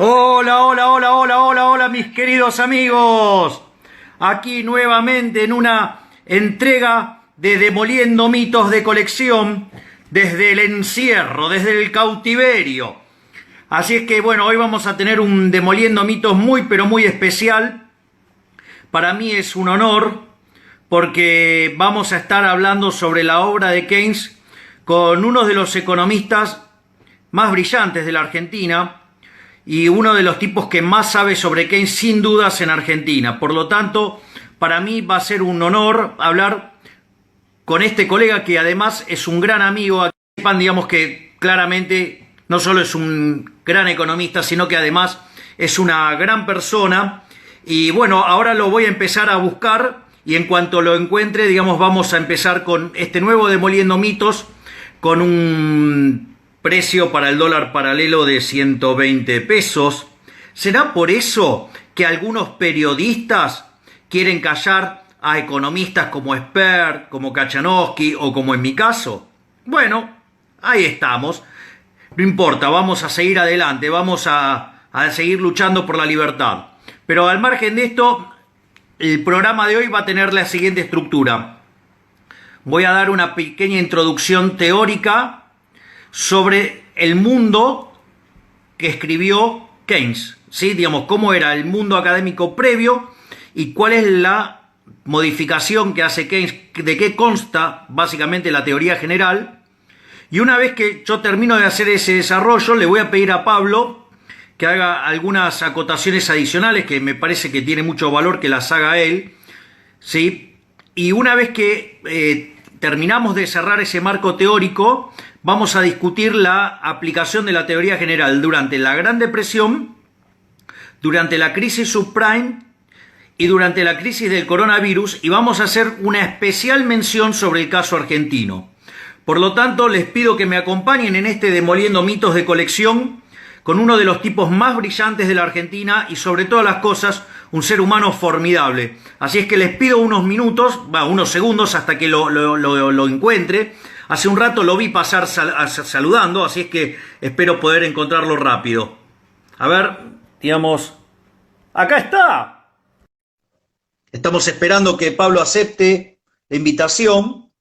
Hola, hola, hola, hola, hola, hola, mis queridos amigos. Aquí nuevamente en una entrega de Demoliendo Mitos de Colección desde el encierro, desde el cautiverio. Así es que bueno, hoy vamos a tener un Demoliendo Mitos muy pero muy especial. Para mí es un honor porque vamos a estar hablando sobre la obra de Keynes con uno de los economistas más brillantes de la Argentina y uno de los tipos que más sabe sobre Keynes sin dudas en Argentina. Por lo tanto, para mí va a ser un honor hablar con este colega que además es un gran amigo. Sepan, digamos, que claramente no solo es un gran economista, sino que además es una gran persona. Y bueno, ahora lo voy a empezar a buscar y en cuanto lo encuentre, digamos, vamos a empezar con este nuevo Demoliendo Mitos con un precio para el dólar paralelo de 120 pesos. ¿Será por eso que algunos periodistas quieren callar a economistas como Expert, como Kachanowski o como en mi caso? Bueno, ahí estamos. No importa, vamos a seguir adelante, vamos a seguir luchando por la libertad. Pero al margen de esto, el programa de hoy va a tener la siguiente estructura. Voy a dar una pequeña introducción teórica sobre el mundo que escribió Keynes, ¿sí? Digamos, cómo era el mundo académico previo y cuál es la modificación que hace Keynes, de qué consta básicamente la teoría general. Y una vez que yo termino de hacer ese desarrollo, le voy a pedir a Pablo que haga algunas acotaciones adicionales que me parece que tiene mucho valor que las haga él, ¿sí? Y una vez que terminamos de cerrar ese marco teórico, vamos a discutir la aplicación de la teoría general durante la Gran Depresión, durante la crisis subprime y durante la crisis del coronavirus, y vamos a hacer una especial mención sobre el caso argentino. Por lo tanto, les pido que me acompañen en este Demoliendo Mitos de Colección con uno de los tipos más brillantes de la Argentina y sobre todas las cosas, un ser humano formidable. Así es que les pido unos minutos, unos segundos hasta que lo encuentre. Hace un rato lo vi pasar saludando, así es que espero poder encontrarlo rápido. A ver, digamos, ¡acá está! Estamos esperando que Pablo acepte la invitación.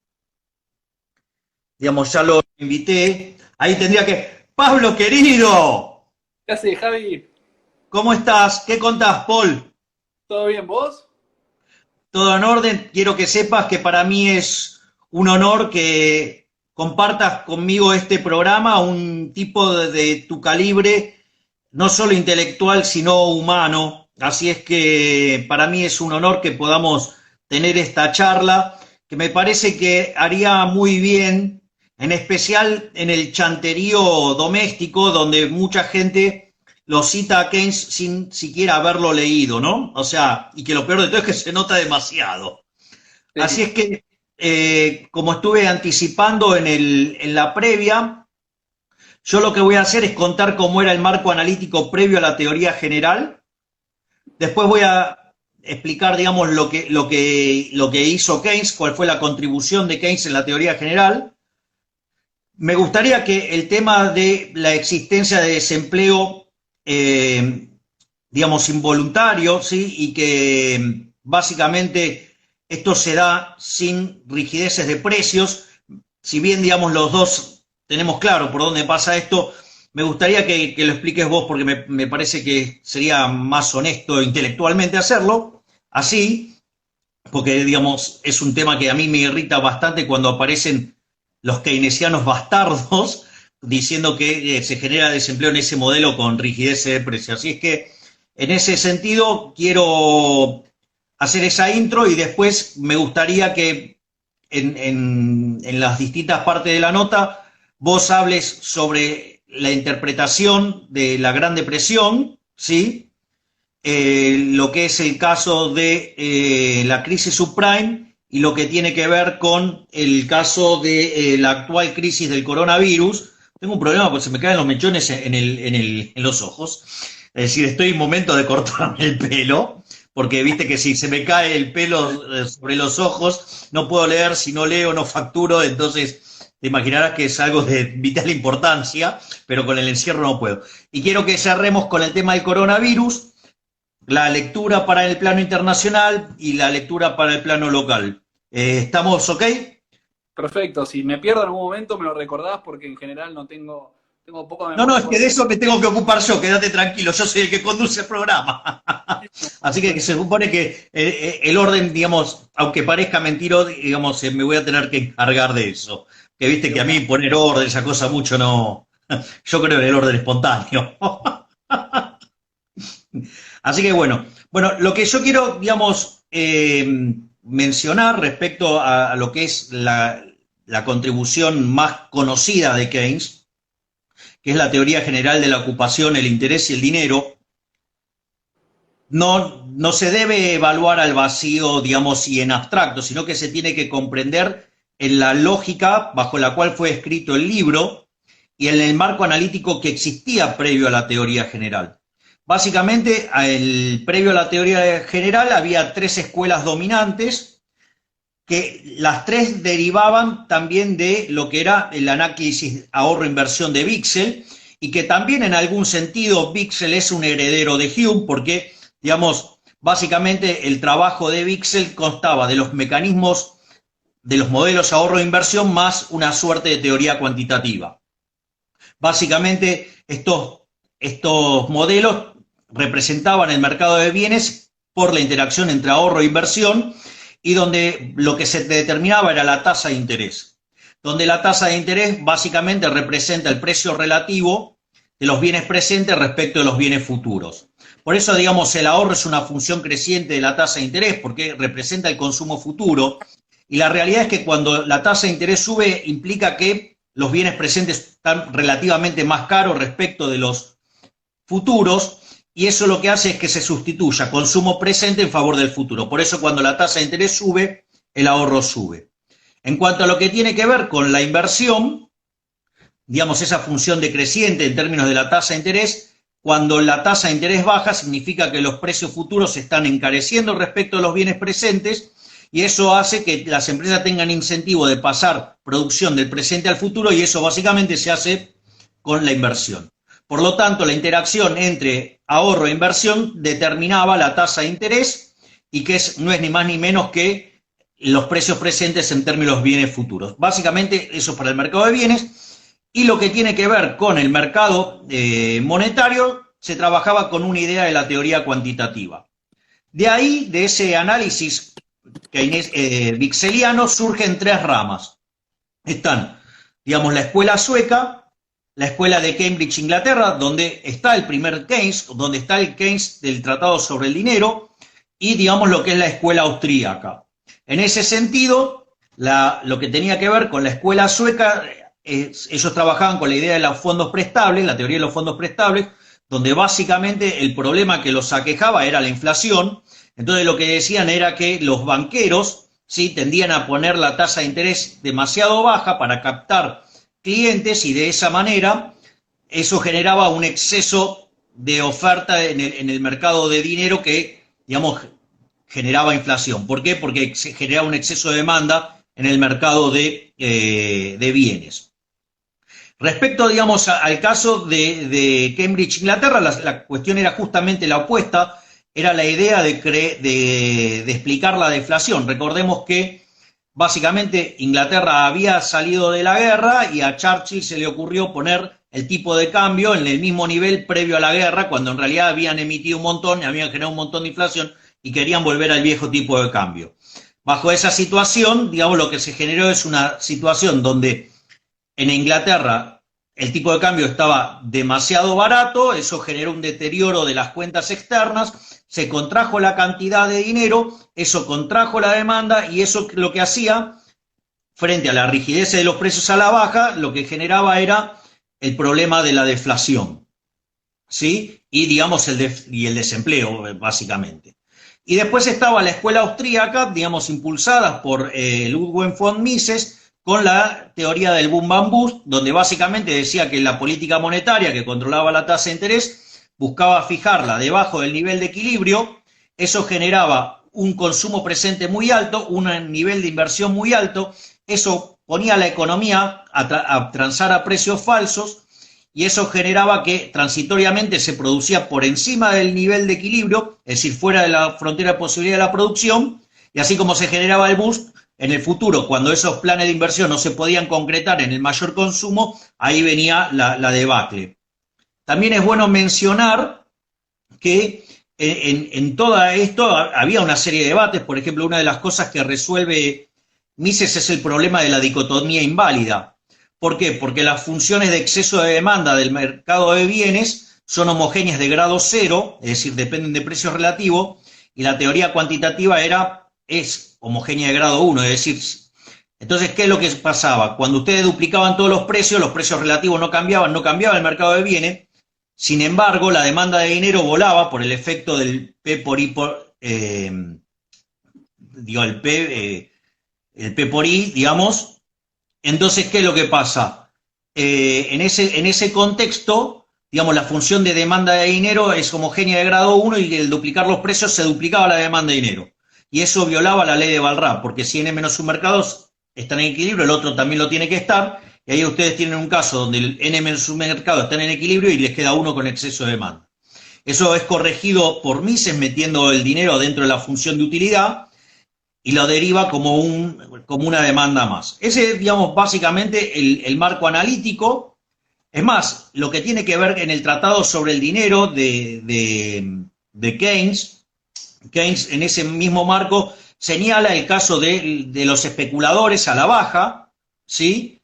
Digamos, ya lo invité. Ahí tendría que... ¡Pablo, querido! ¿Qué haces, Javi? ¿Cómo estás? ¿Qué contás, Paul? ¿Todo bien, vos? Todo en orden. Quiero que sepas que para mí es un honor que compartas conmigo este programa, un tipo de tu calibre, no solo intelectual, sino humano. Así es que para mí es un honor que podamos tener esta charla, que me parece que haría muy bien, en especial en el chanterío doméstico, donde mucha gente lo cita a Keynes sin siquiera haberlo leído, ¿no? O sea, y que lo peor de todo es que se nota demasiado. Así Sí. es que, como estuve anticipando en la previa, yo lo que voy a hacer es contar cómo era el marco analítico previo a la teoría general. Después voy a explicar, digamos, lo que hizo Keynes, cuál fue la contribución de Keynes en la teoría general. Me gustaría que el tema de la existencia de desempleo, digamos, involuntario, ¿sí? Y que básicamente esto se da sin rigideces de precios. Si bien, digamos, los dos tenemos claro por dónde pasa esto, me gustaría que lo expliques vos porque me parece que sería más honesto intelectualmente hacerlo así, porque, digamos, es un tema que a mí me irrita bastante cuando aparecen los keynesianos bastardos diciendo que se genera desempleo en ese modelo con rigidez de precio. Así es que, en ese sentido, quiero hacer esa intro y después me gustaría que en las distintas partes de la nota vos hables sobre la interpretación de la Gran Depresión, ¿sí? Lo que es el caso de la crisis subprime y lo que tiene que ver con el caso de la actual crisis del coronavirus. Tengo un problema porque se me caen los mechones en los ojos. Es decir, estoy en momento de cortarme el pelo, porque viste que si se me cae el pelo sobre los ojos, no puedo leer, si no leo no facturo, entonces te imaginarás que es algo de vital importancia, pero con el encierro no puedo. Y quiero que cerremos con el tema del coronavirus, la lectura para el plano internacional y la lectura para el plano local. ¿Estamos ok? Perfecto, si me pierdo en algún momento me lo recordás porque en general tengo poca No, no, memoria. es que de eso me tengo que ocupar yo, quédate tranquilo, yo soy el que conduce el programa. Así que se supone que el orden, digamos, aunque parezca mentira, digamos, me voy a tener que encargar de eso. Que viste que a mí poner orden, esa cosa mucho no... Yo creo en el orden espontáneo. Así que bueno, lo que yo quiero, digamos, mencionar respecto a lo que es la contribución más conocida de Keynes, que es la teoría general de la ocupación, el interés y el dinero, no se debe evaluar al vacío, digamos, y en abstracto, sino que se tiene que comprender en la lógica bajo la cual fue escrito el libro y en el marco analítico que existía previo a la teoría general. Básicamente, previo a la teoría general había tres escuelas dominantes, que las tres derivaban también de lo que era el análisis ahorro-inversión de Wicksell, y que también en algún sentido Wicksell es un heredero de Hume, porque, digamos, básicamente el trabajo de Wicksell constaba de los mecanismos de los modelos ahorro-inversión más una suerte de teoría cuantitativa. Básicamente, estos modelos representaban el mercado de bienes por la interacción entre ahorro e inversión, y donde lo que se determinaba era la tasa de interés, donde la tasa de interés básicamente representa el precio relativo de los bienes presentes respecto de los bienes futuros. Por eso, digamos, el ahorro es una función creciente de la tasa de interés, porque representa el consumo futuro, y la realidad es que cuando la tasa de interés sube, implica que los bienes presentes están relativamente más caros respecto de los futuros, y eso lo que hace es que se sustituya consumo presente en favor del futuro. Por eso cuando la tasa de interés sube, el ahorro sube. En cuanto a lo que tiene que ver con la inversión, digamos, esa función decreciente en términos de la tasa de interés, cuando la tasa de interés baja significa que los precios futuros se están encareciendo respecto a los bienes presentes, y eso hace que las empresas tengan incentivo de pasar producción del presente al futuro, y eso básicamente se hace con la inversión. Por lo tanto, la interacción entre ahorro e inversión determinaba la tasa de interés, y que no es ni más ni menos que los precios presentes en términos de bienes futuros. Básicamente eso para el mercado de bienes, y lo que tiene que ver con el mercado monetario se trabajaba con una idea de la teoría cuantitativa. De ahí, de ese análisis wickseliano, surgen tres ramas. Están, digamos, la escuela sueca, la escuela de Cambridge, Inglaterra, donde está el primer Keynes, donde está el Keynes del Tratado sobre el Dinero, y, digamos, lo que es la escuela austríaca. En ese sentido, lo que tenía que ver con la escuela sueca, ellos trabajaban con la idea de los fondos prestables, la teoría de los fondos prestables, donde básicamente el problema que los aquejaba era la inflación. Entonces lo que decían era que los banqueros, ¿sí?, tendían a poner la tasa de interés demasiado baja para captar clientes, y de esa manera eso generaba un exceso de oferta en el mercado de dinero que, digamos, generaba inflación. ¿Por qué? Porque se generaba un exceso de demanda en el mercado de bienes. Respecto, digamos, al caso de Cambridge, Inglaterra, la cuestión era justamente la opuesta, era la idea de explicar la deflación. Recordemos que básicamente Inglaterra había salido de la guerra y a Churchill se le ocurrió poner el tipo de cambio en el mismo nivel previo a la guerra, cuando en realidad habían emitido un montón, habían generado un montón de inflación y querían volver al viejo tipo de cambio. Bajo esa situación, digamos, lo que se generó es una situación donde en Inglaterra el tipo de cambio estaba demasiado barato, eso generó un deterioro de las cuentas externas, se contrajo la cantidad de dinero, eso contrajo la demanda, y eso lo que hacía, frente a la rigidez de los precios a la baja, lo que generaba era el problema de la deflación, ¿sí? Y, digamos, el desempleo, básicamente. Y después estaba la escuela austríaca, digamos, impulsada por Ludwig von Mises, con la teoría del boom and bust, donde básicamente decía que la política monetaria que controlaba la tasa de interés buscaba fijarla debajo del nivel de equilibrio. Eso generaba un consumo presente muy alto, un nivel de inversión muy alto, eso ponía la economía a transar a precios falsos, y eso generaba que transitoriamente se producía por encima del nivel de equilibrio, es decir, fuera de la frontera de posibilidad de la producción, y así como se generaba el boost, en el futuro, cuando esos planes de inversión no se podían concretar en el mayor consumo, ahí venía la debacle. También es bueno mencionar que en todo esto había una serie de debates. Por ejemplo, una de las cosas que resuelve Mises es el problema de la dicotomía inválida. ¿Por qué? Porque las funciones de exceso de demanda del mercado de bienes son homogéneas de grado cero, es decir, dependen de precios relativos, y la teoría cuantitativa es homogénea de grado 1, es decir, entonces, ¿qué es lo que pasaba? Cuando ustedes duplicaban todos los precios relativos no cambiaban, no cambiaba el mercado de bienes. Sin embargo, la demanda de dinero volaba por el efecto del P por I el P por I, digamos. Entonces, ¿qué es lo que pasa? En ese contexto, digamos, la función de demanda de dinero es homogénea de grado 1 y al duplicar los precios se duplicaba la demanda de dinero. Y eso violaba la ley de Walras, porque si N menos un mercado está en equilibrio, el otro también lo tiene que estar, y ahí ustedes tienen un caso donde el N menos un mercado está en equilibrio y les queda uno con exceso de demanda. Eso es corregido por Mises metiendo el dinero dentro de la función de utilidad y lo deriva como una demanda más. Ese es, digamos, básicamente el marco analítico. Es más, lo que tiene que ver en el Tratado sobre el Dinero de Keynes en ese mismo marco señala el caso de los especuladores a la baja, ¿sí?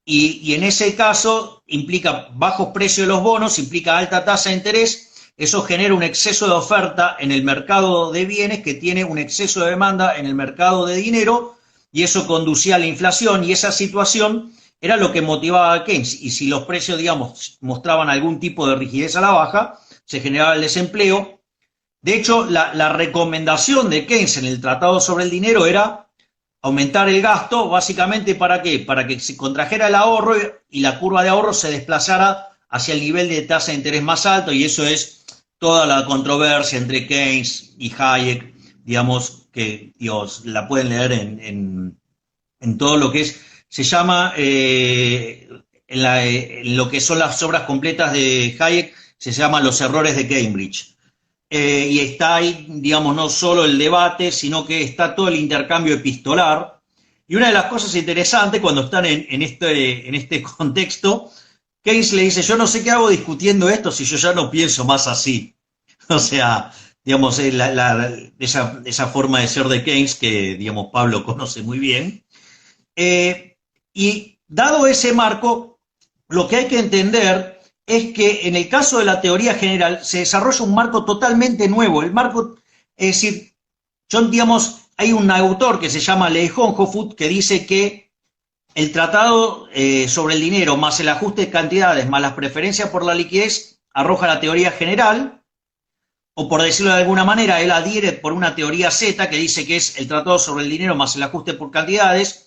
Y en ese caso implica bajos precios de los bonos, implica alta tasa de interés, eso genera un exceso de oferta en el mercado de bienes que tiene un exceso de demanda en el mercado de dinero, y eso conducía a la inflación, y esa situación era lo que motivaba a Keynes. Y si los precios, digamos, mostraban algún tipo de rigidez a la baja, se generaba el desempleo. De hecho, la recomendación de Keynes en el Tratado sobre el Dinero era aumentar el gasto, básicamente, ¿para qué? Para que se contrajera el ahorro y la curva de ahorro se desplazara hacia el nivel de tasa de interés más alto, y eso es toda la controversia entre Keynes y Hayek, digamos, que la pueden leer en todo lo que se llama, en lo que son las obras completas de Hayek, se llama Los errores de Cambridge. Y está ahí, digamos, no solo el debate, sino que está todo el intercambio epistolar. Y una de las cosas interesantes cuando están en este contexto, Keynes le dice: yo no sé qué hago discutiendo esto si yo ya no pienso más así. O sea, digamos, esa forma de ser de Keynes que, digamos, Pablo conoce muy bien. Y dado ese marco, lo que hay que entender es que en el caso de la teoría general se desarrolla un marco totalmente nuevo. El marco, es decir, digamos, hay un autor que se llama Leijonhufvud que dice que el tratado sobre el dinero más el ajuste de cantidades más las preferencias por la liquidez arroja la teoría general, o por decirlo de alguna manera, él adhiere por una teoría Z que dice que es el tratado sobre el dinero más el ajuste por cantidades,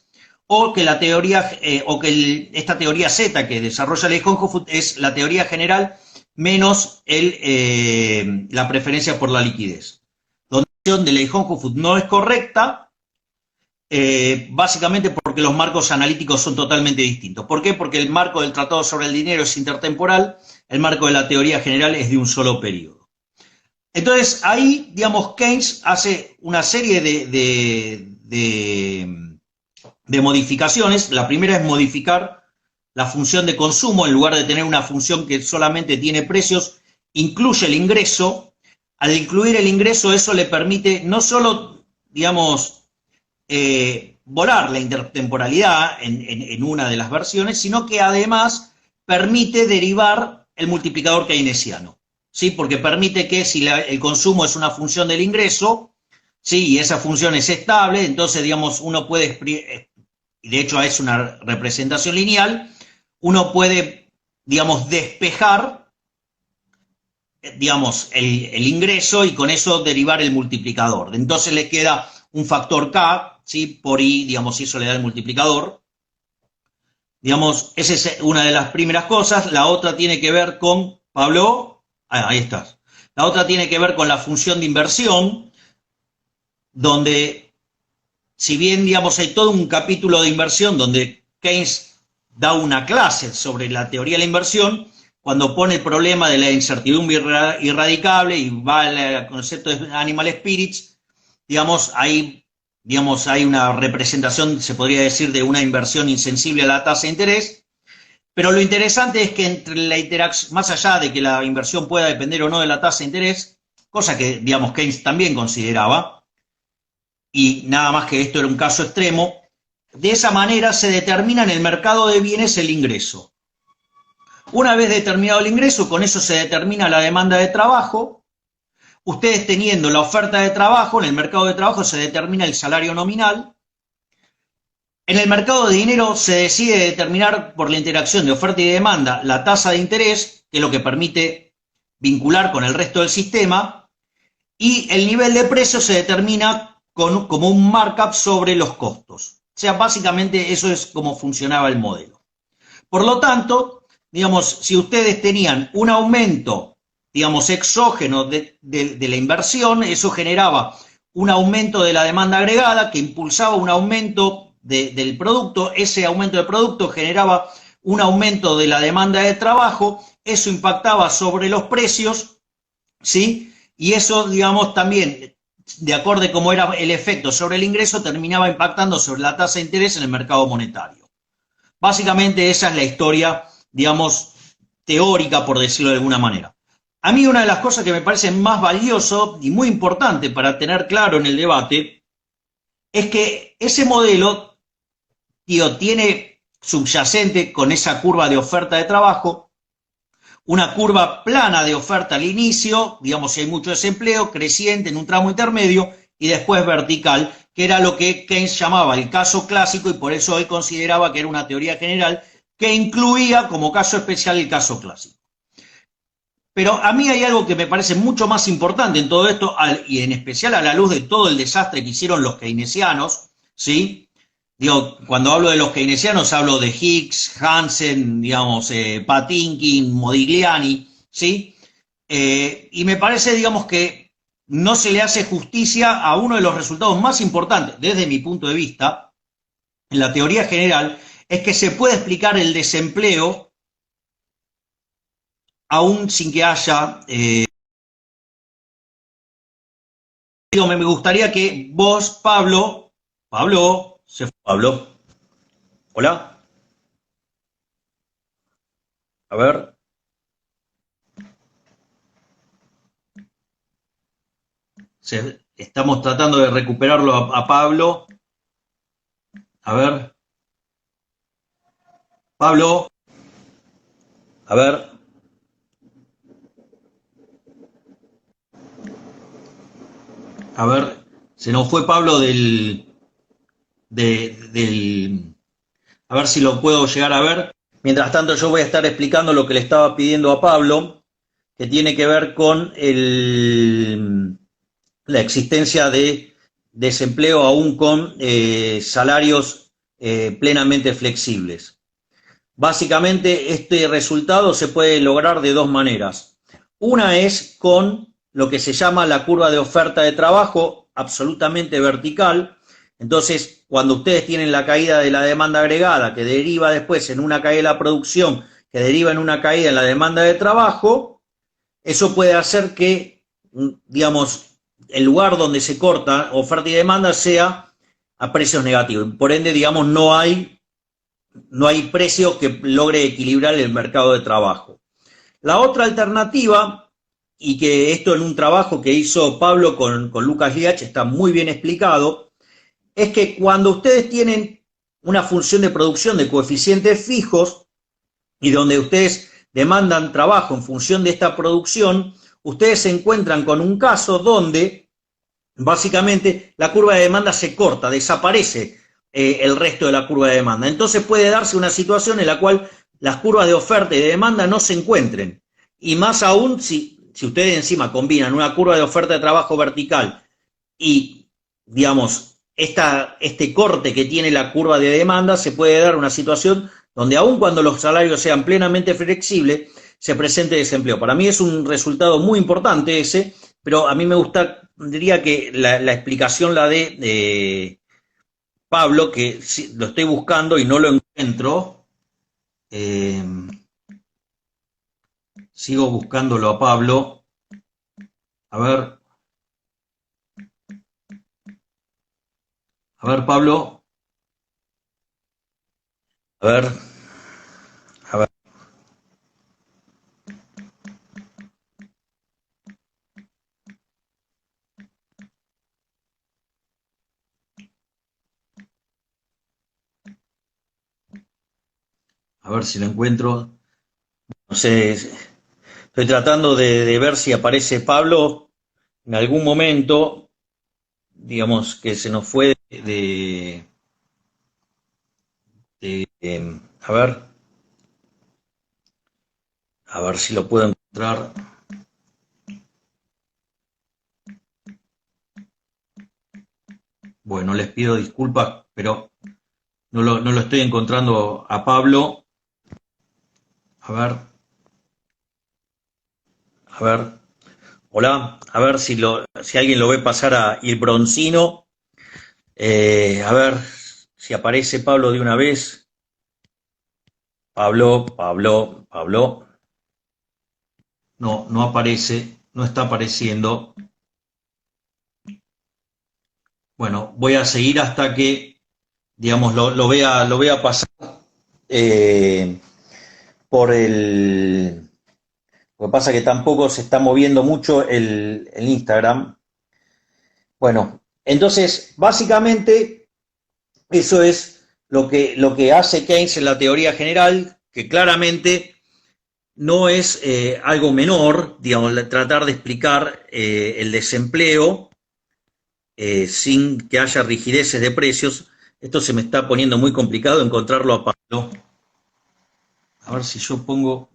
o que esta teoría Z que desarrolla Leijonhufvud es la teoría general menos la preferencia por la liquidez. La opción de Leijonhufvud no es correcta, básicamente porque los marcos analíticos son totalmente distintos. ¿Por qué? Porque el marco del tratado sobre el dinero es intertemporal, el marco de la teoría general es de un solo periodo. Entonces, ahí, digamos, Keynes hace una serie de modificaciones. La primera es modificar la función de consumo. En lugar de tener una función que solamente tiene precios, incluye el ingreso. Al incluir el ingreso, eso le permite no solo, digamos, volar la intertemporalidad en una de las versiones, sino que además permite derivar el multiplicador keynesiano. ¿Sí? Porque permite que si el consumo es una función del ingreso, ¿sí? Y esa función es estable, entonces, digamos, uno puede, y de hecho es una representación lineal, uno puede, digamos, despejar, digamos, el ingreso y con eso derivar el multiplicador. Entonces le queda un factor K, ¿sí? Por I, digamos, y eso le da el multiplicador. Digamos, esa es una de las primeras cosas. La otra tiene que ver con, Pablo, ahí estás. La otra tiene que ver con la función de inversión, donde si bien, digamos, hay todo un capítulo de inversión donde Keynes da una clase sobre la teoría de la inversión, cuando pone el problema de la incertidumbre irradicable y va al concepto de animal spirits, digamos, hay una representación, se podría decir, de una inversión insensible a la tasa de interés. Pero lo interesante es que entre la interacción, más allá de que la inversión pueda depender o no de la tasa de interés, cosa que, digamos, Keynes también consideraba, y nada más que esto era un caso extremo, de esa manera se determina en el mercado de bienes el ingreso. Una vez determinado el ingreso, con eso se determina la demanda de trabajo. Ustedes teniendo la oferta de trabajo, en el mercado de trabajo se determina el salario nominal. En el mercado de dinero se decide determinar por la interacción de oferta y demanda la tasa de interés, que es lo que permite vincular con el resto del sistema, y el nivel de precio se determina como un markup sobre los costos. O sea, básicamente eso es como funcionaba el modelo. Por lo tanto, digamos, si ustedes tenían un aumento, digamos, exógeno de la inversión, eso generaba un aumento de la demanda agregada que impulsaba un aumento del producto, ese aumento de producto generaba un aumento de la demanda de trabajo, eso impactaba sobre los precios, ¿sí? Y eso, digamos, también, de acuerdo a cómo era el efecto sobre el ingreso, terminaba impactando sobre la tasa de interés en el mercado monetario. Básicamente esa es la historia, digamos, teórica, por decirlo de alguna manera. A mí una de las cosas que me parece más valioso y muy importante para tener claro en el debate es que ese modelo tiene subyacente con esa curva de oferta de trabajo, una curva plana de oferta al inicio, digamos, si hay mucho desempleo, creciente en un tramo intermedio y después vertical, que era lo que Keynes llamaba el caso clásico y por eso él consideraba que era una teoría general que incluía como caso especial el caso clásico. Pero a mí hay algo que me parece mucho más importante en todo esto, y en especial a la luz de todo el desastre que hicieron los keynesianos, ¿sí? Digo, cuando hablo de los keynesianos hablo de Hicks, Hansen, digamos, Patinkin, Modigliani, ¿sí? Y me parece, digamos, que no se le hace justicia a uno de los resultados más importantes, desde mi punto de vista, en la teoría general, es que se puede explicar el desempleo aún sin que haya... me gustaría que vos, Pablo, se fue Pablo. Hola. A ver. Estamos tratando de recuperarlo a Pablo. A ver. Pablo. A ver. A ver. Se nos fue Pablo a ver si lo puedo llegar a ver. Mientras tanto yo voy a estar explicando lo que le estaba pidiendo a Pablo, que tiene que ver con la existencia de desempleo aún con salarios plenamente flexibles. Básicamente este resultado se puede lograr de dos maneras. Una es con lo que se llama la curva de oferta de trabajo, absolutamente vertical. Entonces, cuando ustedes tienen la caída de la demanda agregada, que deriva después en una caída de la producción, que deriva en una caída en la demanda de trabajo, eso puede hacer que, digamos, el lugar donde se corta oferta y demanda sea a precios negativos. Por ende, digamos, no hay precio que logre equilibrar el mercado de trabajo. La otra alternativa, y que esto en un trabajo que hizo Pablo con Lucas Liach está muy bien explicado, es que cuando ustedes tienen una función de producción de coeficientes fijos y donde ustedes demandan trabajo en función de esta producción, ustedes se encuentran con un caso donde básicamente la curva de demanda se corta, desaparece el resto de la curva de demanda. Entonces puede darse una situación en la cual las curvas de oferta y de demanda no se encuentren. Y más aún si ustedes encima combinan una curva de oferta de trabajo vertical y, digamos, este corte que tiene la curva de demanda, se puede dar una situación donde aun cuando los salarios sean plenamente flexibles, se presente desempleo. Para mí es un resultado muy importante ese, pero a mí me gustaría que la explicación la dé Pablo, que lo estoy buscando y no lo encuentro. Eh, Sigo buscándolo a Pablo. A ver, Pablo. A ver, a ver, a ver si lo encuentro. No sé, estoy tratando de ver si aparece Pablo en algún momento, digamos que se nos fue a ver si lo puedo encontrar. Bueno, les pido disculpas, pero no lo estoy encontrando a Pablo. A ver, a ver. Hola, a ver si alguien lo ve pasar a Il Broncino. A ver si aparece Pablo de una vez. Pablo. No aparece, no está apareciendo. Bueno, voy a seguir hasta que, digamos, lo vea pasar eh, por el. Lo que pasa es que tampoco se está moviendo mucho el Instagram. Bueno, entonces, básicamente, eso es lo que hace Keynes en la teoría general, que claramente no es algo menor, digamos, tratar de explicar el desempleo sin que haya rigideces de precios. Esto se me está poniendo muy complicado encontrarlo a Pablo. A ver si yo pongo.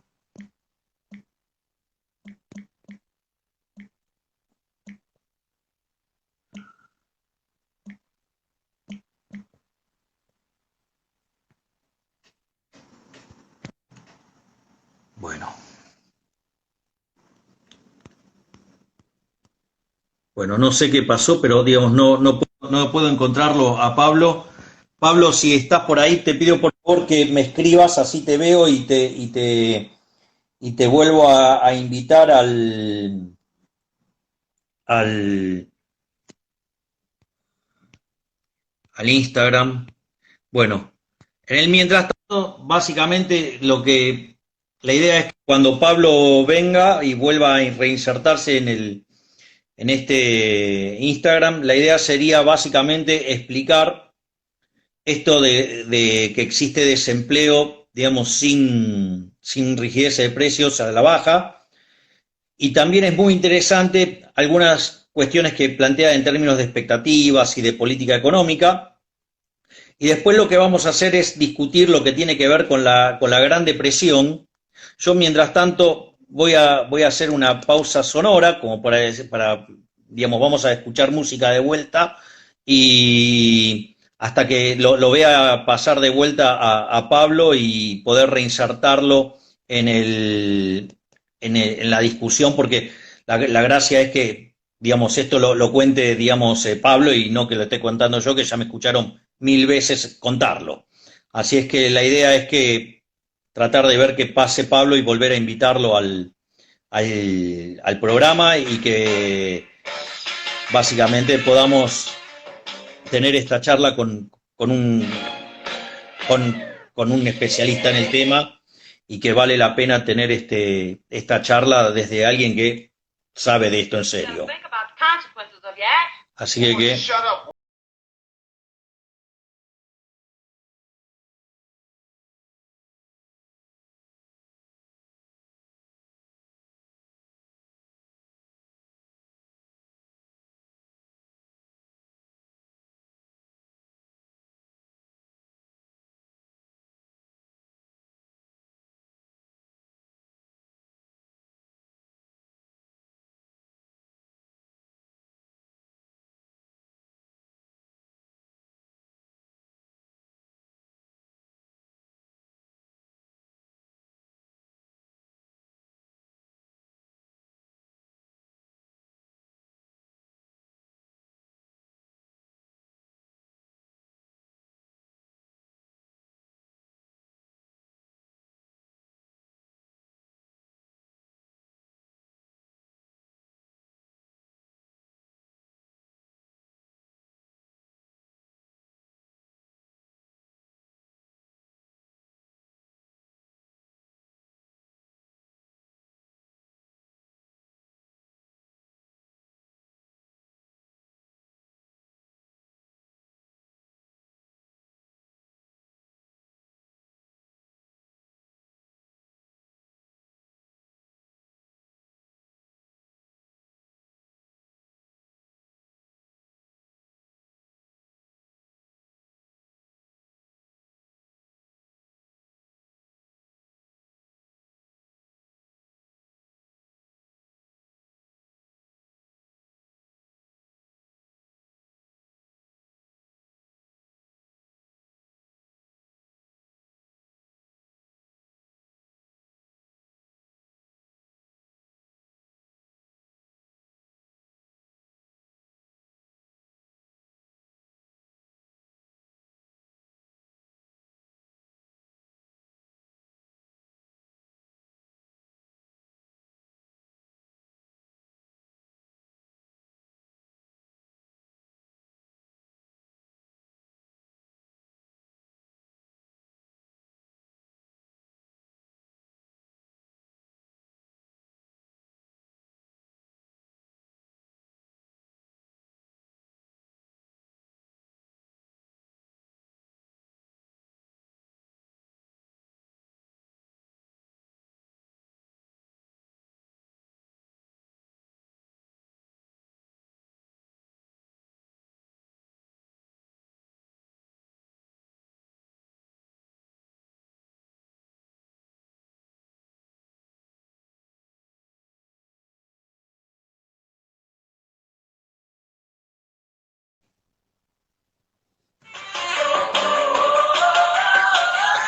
Bueno, no sé qué pasó, pero digamos, no puedo encontrarlo a Pablo. Pablo, si estás por ahí, te pido por favor que me escribas, así te veo y te vuelvo a invitar al, al Instagram. Bueno, en el mientras tanto, básicamente la idea es que cuando Pablo venga y vuelva a reinsertarse en este Instagram, la idea sería básicamente explicar esto de que existe desempleo, digamos, sin rigidez de precios a la baja. Y también es muy interesante algunas cuestiones que plantea en términos de expectativas y de política económica. Y después lo que vamos a hacer es discutir lo que tiene que ver con la Gran Depresión. Yo, mientras tanto, voy a hacer una pausa sonora, como digamos, vamos a escuchar música de vuelta y hasta que lo vea pasar de vuelta a Pablo y poder reinsertarlo en la discusión, porque la gracia es que, digamos, esto lo cuente, digamos, Pablo y no que lo esté contando yo, que ya me escucharon 1000 veces contarlo. Así es que la idea es que tratar de ver que pase Pablo y volver a invitarlo al programa y que básicamente podamos tener esta charla con, con un especialista en el tema y que vale la pena tener esta charla desde alguien que sabe de esto en serio. Así que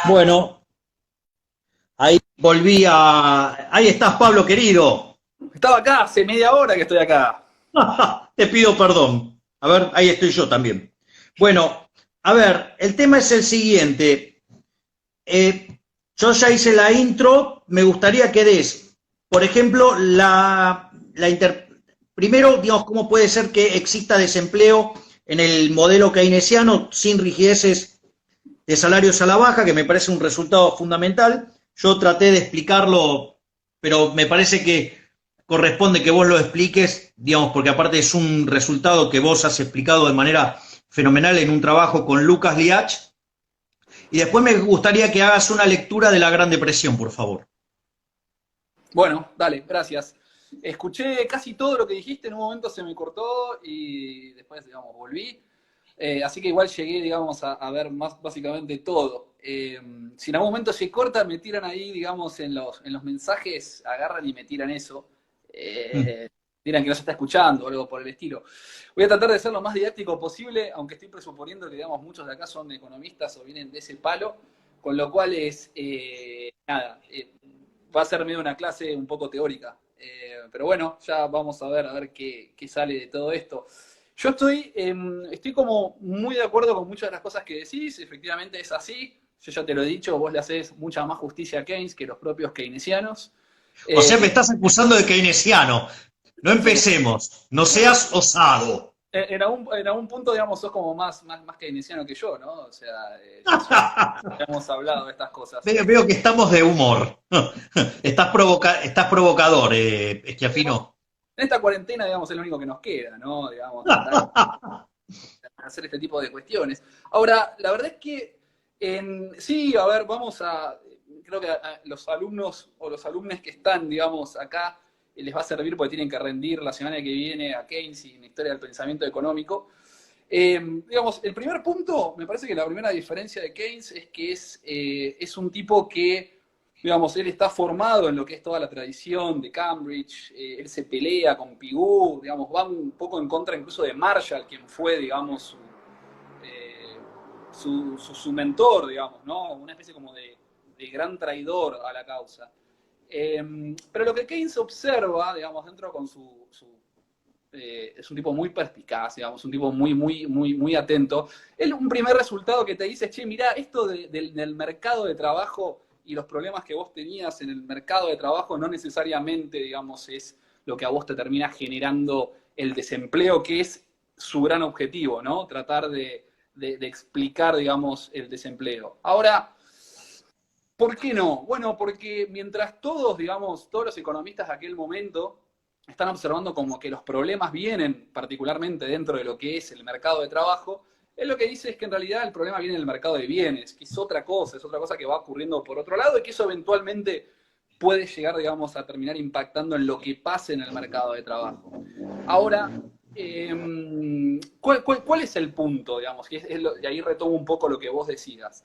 Bueno, ahí volví a... Ahí estás, Pablo, querido. Estaba acá, hace media hora que estoy acá. Te pido perdón. A ver, ahí estoy yo también. Bueno, a ver, el tema es el siguiente. Yo ya hice la intro, me gustaría que des, por ejemplo, primero, digamos, cómo puede ser que exista desempleo en el modelo keynesiano sin rigideces de salarios a la baja, que me parece un resultado fundamental. Yo traté de explicarlo, pero me parece que corresponde que vos lo expliques, digamos, porque aparte es un resultado que vos has explicado de manera fenomenal en un trabajo con Lucas Liach. Y después me gustaría que hagas una lectura de la Gran Depresión, por favor. Bueno, dale, gracias. Escuché casi todo lo que dijiste, en un momento se me cortó y después, digamos, volví. Así que igual llegué, digamos, a ver más básicamente todo. Si en algún momento se corta, me tiran ahí, digamos, en los mensajes, agarran y me tiran eso. Tiran que no se está escuchando o algo por el estilo. Voy a tratar de ser lo más didáctico posible, aunque estoy presuponiendo que, digamos, muchos de acá son economistas o vienen de ese palo, con lo cual es, nada, va a ser medio una clase un poco teórica. Pero bueno, ya vamos a ver qué sale de todo esto. Yo estoy como muy de acuerdo con muchas de las cosas que decís, efectivamente es así, yo ya te lo he dicho, vos le haces mucha más justicia a Keynes que los propios keynesianos. O sea, me Eh, estás acusando de keynesiano. No sí, empecemos. No bueno, seas osado. en algún punto, digamos, sos como más keynesiano que yo, ¿no? O sea, ya hemos hablado de estas cosas. Veo que estamos de humor. Estás provocador, Schiaffino. En esta cuarentena, digamos, es lo único que nos queda, ¿no? Digamos, tratar de hacer este tipo de cuestiones. Ahora, la verdad es que sí, a ver, creo que a los alumnos o los alumnos que están, digamos, acá, les va a servir porque tienen que rendir la semana que viene a Keynes y en Historia del Pensamiento Económico. Digamos, el primer punto, me parece que la primera diferencia de Keynes es que es un tipo que, digamos, él está formado en lo que es toda la tradición de Cambridge, él se pelea con Pigou, digamos, va un poco en contra incluso de Marshall, quien fue, digamos, eh, su mentor, digamos, ¿no? Una especie como de gran traidor a la causa. Pero lo que Keynes observa, digamos, dentro con es un tipo muy perspicaz, digamos, un tipo muy atento. Un primer resultado que te dice, che, mirá, esto del mercado de trabajo y los problemas que vos tenías en el mercado de trabajo no necesariamente, digamos, es lo que a vos te termina generando el desempleo, que es su gran objetivo, ¿no? Tratar de explicar, digamos, el desempleo. Ahora, ¿por qué no? Bueno, porque mientras todos, digamos, todos los economistas de aquel momento están observando como que los problemas vienen particularmente dentro de lo que es el mercado de trabajo, él lo que dice es que en realidad el problema viene en el mercado de bienes, que es otra cosa que va ocurriendo por otro lado y que eso eventualmente puede llegar, digamos, a terminar impactando en lo que pase en el mercado de trabajo. Ahora, ¿cuál es el punto, digamos? Y ahí retomo un poco lo que vos decías.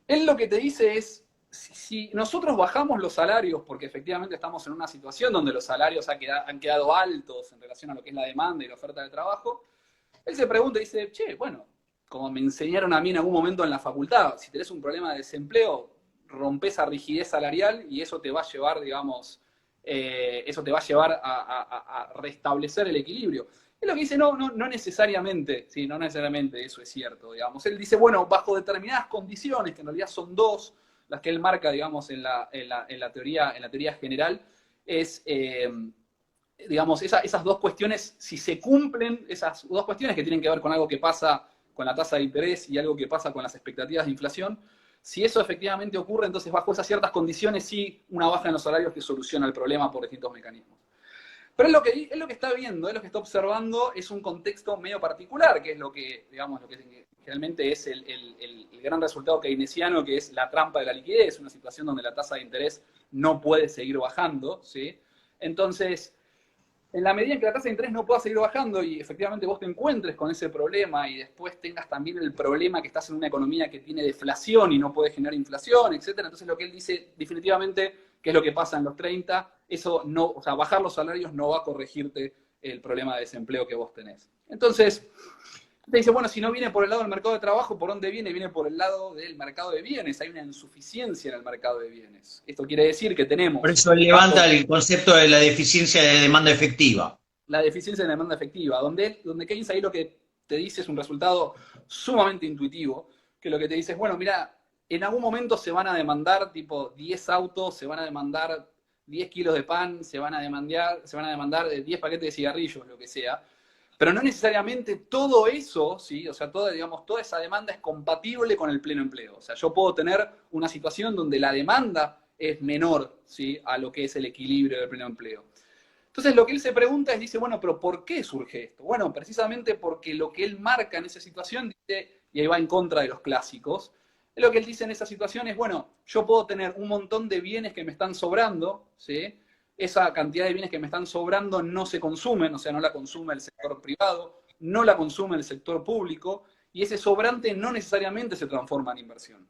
Él lo que te dice es, si nosotros bajamos los salarios, porque efectivamente estamos en una situación donde los salarios han quedado altos en relación a lo que es la demanda y la oferta de trabajo, él se pregunta y dice, che, bueno, como me enseñaron a mí en algún momento en la facultad, si tenés un problema de desempleo, rompes esa rigidez salarial y eso te va a llevar, digamos, eso te va a llevar a restablecer el equilibrio. Es lo que dice, no necesariamente, sí, no necesariamente eso es cierto, digamos. Él dice, bueno, bajo determinadas condiciones, que en realidad son dos, las que él marca, digamos, en la teoría general, es, digamos, esas dos cuestiones, si se cumplen, esas dos cuestiones que tienen que ver con algo que pasa con la tasa de interés y algo que pasa con las expectativas de inflación, si eso efectivamente ocurre, entonces bajo esas ciertas condiciones sí una baja en los salarios que soluciona el problema por distintos mecanismos. Pero es lo que está viendo, es lo que está observando, es un contexto medio particular, que es lo que, digamos, lo que generalmente es el gran resultado keynesiano, que es la trampa de la liquidez, una situación donde la tasa de interés no puede seguir bajando, ¿sí? Entonces, en la medida en que la tasa de interés no pueda seguir bajando y efectivamente vos te encuentres con ese problema y después tengas también el problema que estás en una economía que tiene deflación y no puede generar inflación, etcétera, entonces lo que él dice definitivamente, que es lo que pasa en los 30, eso no, o sea, bajar los salarios no va a corregirte el problema de desempleo que vos tenés. Entonces, Te dice, bueno, si no viene por el lado del mercado de trabajo, ¿por dónde viene? Viene por el lado del mercado de bienes. Hay una insuficiencia en el mercado de bienes. Esto quiere decir que Por tenemos eso él levanta el concepto de la deficiencia de demanda efectiva. la deficiencia de la demanda efectiva, donde Keynes ahí lo que te dice es un resultado sumamente intuitivo, que lo que te dice es, bueno, mira, en algún momento se van a demandar tipo 10 autos, se van a demandar 10 kilos de pan, se van a demandar 10 paquetes de cigarrillos, lo que sea, pero no necesariamente todo eso, ¿sí? O sea, toda esa demanda es compatible con el pleno empleo. O sea, yo puedo tener una situación donde la demanda es menor, ¿sí? A lo que es el equilibrio del pleno empleo. Entonces lo que él se pregunta es, dice, bueno, pero ¿por qué surge esto? Bueno, precisamente porque lo que él marca en esa situación, dice, y ahí va en contra de los clásicos, lo que él dice en esa situación es, bueno, yo puedo tener un montón de bienes que me están sobrando, ¿sí? Esa cantidad de bienes que me están sobrando no se consumen, o sea, no la consume el sector privado, no la consume el sector público, y ese sobrante no necesariamente se transforma en inversión.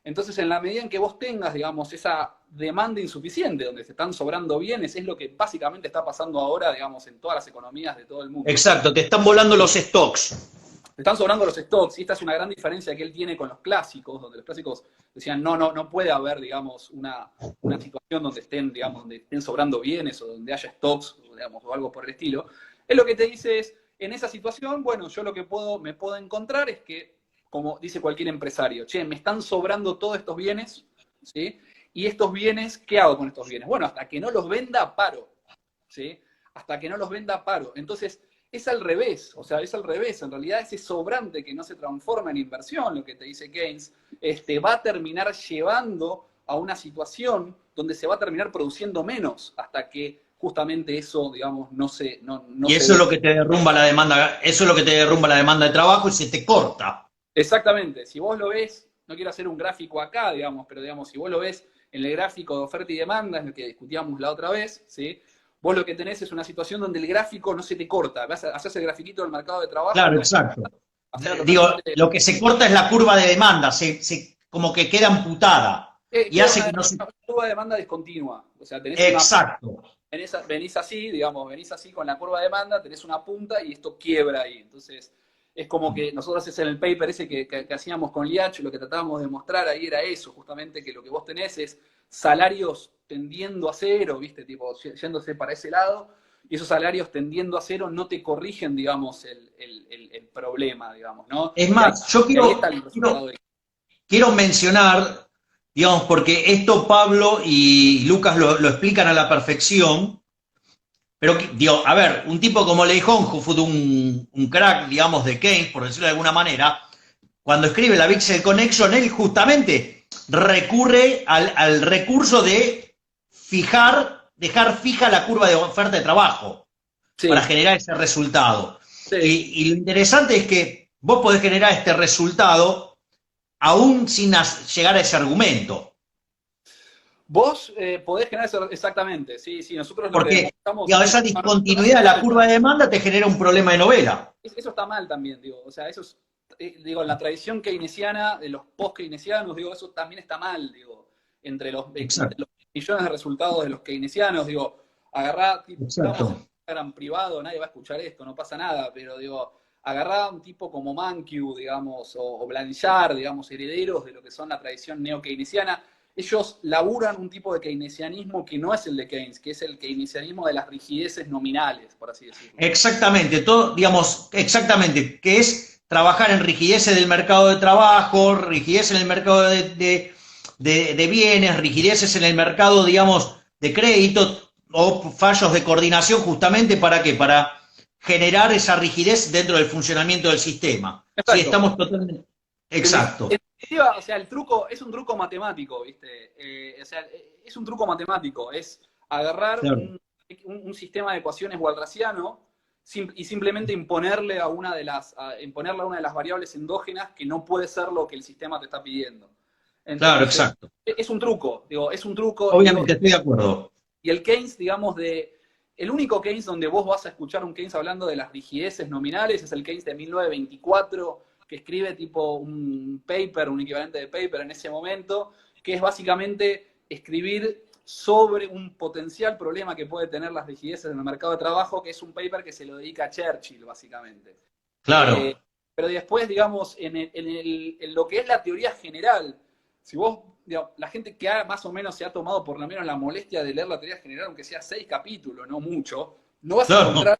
Entonces, en la medida en que vos tengas, digamos, esa demanda insuficiente, donde se están sobrando bienes, es lo que básicamente está pasando ahora, digamos, en todas las economías de todo el mundo. Exacto, te están volando los stocks. Te están sobrando los stocks, y esta es una gran diferencia que él tiene con los clásicos, donde los clásicos decían, no puede haber, digamos, una situación donde estén sobrando bienes o donde haya stocks, digamos, o algo por el estilo. Él lo que te dice es, en esa situación, bueno, yo lo que me puedo encontrar es que, como dice cualquier empresario, che, me están sobrando todos estos bienes, ¿sí? Y estos bienes, ¿qué hago con estos bienes? Bueno, hasta que no los venda, paro, ¿sí? Hasta que no los venda, paro. Entonces, es al revés, o sea, es al revés. En realidad, ese sobrante que no se transforma en inversión, lo que te dice Keynes, va a terminar llevando a una situación donde se va a terminar produciendo menos, hasta que justamente eso, digamos, no y eso es lo que te derrumba la demanda, eso es lo que te derrumba la demanda de trabajo y se te corta. Exactamente. Si vos lo ves, no quiero hacer un gráfico acá, digamos, pero digamos, si vos lo ves en el gráfico de oferta y demanda, es lo que discutíamos la otra vez, ¿sí? Vos lo que tenés es una situación donde el gráfico no se te corta. Haces el grafiquito del mercado de trabajo. Claro, exacto. Digo, lo que se corta es la curva de demanda, como que queda amputada. Y hace que no se... Una curva de demanda discontinua. O sea, tenés exacto. venís así, digamos, venís así con la curva de demanda, tenés una punta y esto quiebra ahí. Entonces, es como que nosotros en el paper ese que hacíamos con Liach, lo que tratábamos de mostrar ahí era eso, justamente que lo que vos tenés es salarios tendiendo a cero, ¿viste? Tipo, yéndose para ese lado, y esos salarios tendiendo a cero no te corrigen, digamos, el problema, digamos, ¿no? Es más, yo quiero mencionar, digamos, porque esto Pablo y Lucas lo explican a la perfección, pero, digo, a ver, un tipo como Leigh Hohn, un crack, digamos, de Keynes, por decirlo de alguna manera, cuando escribe la Bixel Connection, él justamente recurre al recurso de dejar fija la curva de oferta de trabajo, sí, para generar ese resultado. Sí. Y lo interesante es que vos podés generar este resultado aún sin llegar a ese argumento. Vos podés generar eso, exactamente, sí, nosotros lo que demostramos... Porque esa discontinuidad de la curva de demanda te genera un problema de novela. Eso está mal también, digo, o sea, eso es, digo, en la tradición keynesiana, de los post-keynesianos, digo, eso también está mal, digo, entre los millones de resultados de los keynesianos, digo, agarrá, tipo, estamos en Instagram privado, nadie va a escuchar esto, no pasa nada, pero digo, agarrá a un tipo como Mankiw, digamos, o Blanchard, digamos, herederos de lo que son la tradición neo-keynesiana. Ellos laburan un tipo de keynesianismo que no es el de Keynes, que es el keynesianismo de las rigideces nominales, por así decirlo. Exactamente, exactamente, que es trabajar en rigideces del mercado de trabajo, rigideces en el mercado de bienes, rigideces en el mercado, digamos, de crédito, o fallos de coordinación, justamente ¿para qué? Para generar esa rigidez dentro del funcionamiento del sistema. Sí, estamos totalmente... Exacto. O sea, el truco es un truco matemático, ¿viste? O sea, es un truco matemático, es agarrar un sistema de ecuaciones walrasiano y simplemente imponerle a una de las variables endógenas que no puede ser lo que el sistema te está pidiendo. Entonces, claro, exacto. Es un truco, digo, es un truco. Obviamente, estoy de acuerdo. Y el Keynes, digamos, el único Keynes donde vos vas a escuchar un Keynes hablando de las rigideces nominales es el Keynes de 1924, que escribe tipo un paper, un equivalente de paper en ese momento, que es básicamente escribir sobre un potencial problema que puede tener las rigideces en el mercado de trabajo, que es un paper que se lo dedica a Churchill, básicamente. Claro. pero después, digamos, en lo que es la teoría general, si vos, digamos, la gente que más o menos se ha tomado por lo menos la molestia de leer la teoría general, aunque sea 6 capítulos, no mucho, no vas a encontrar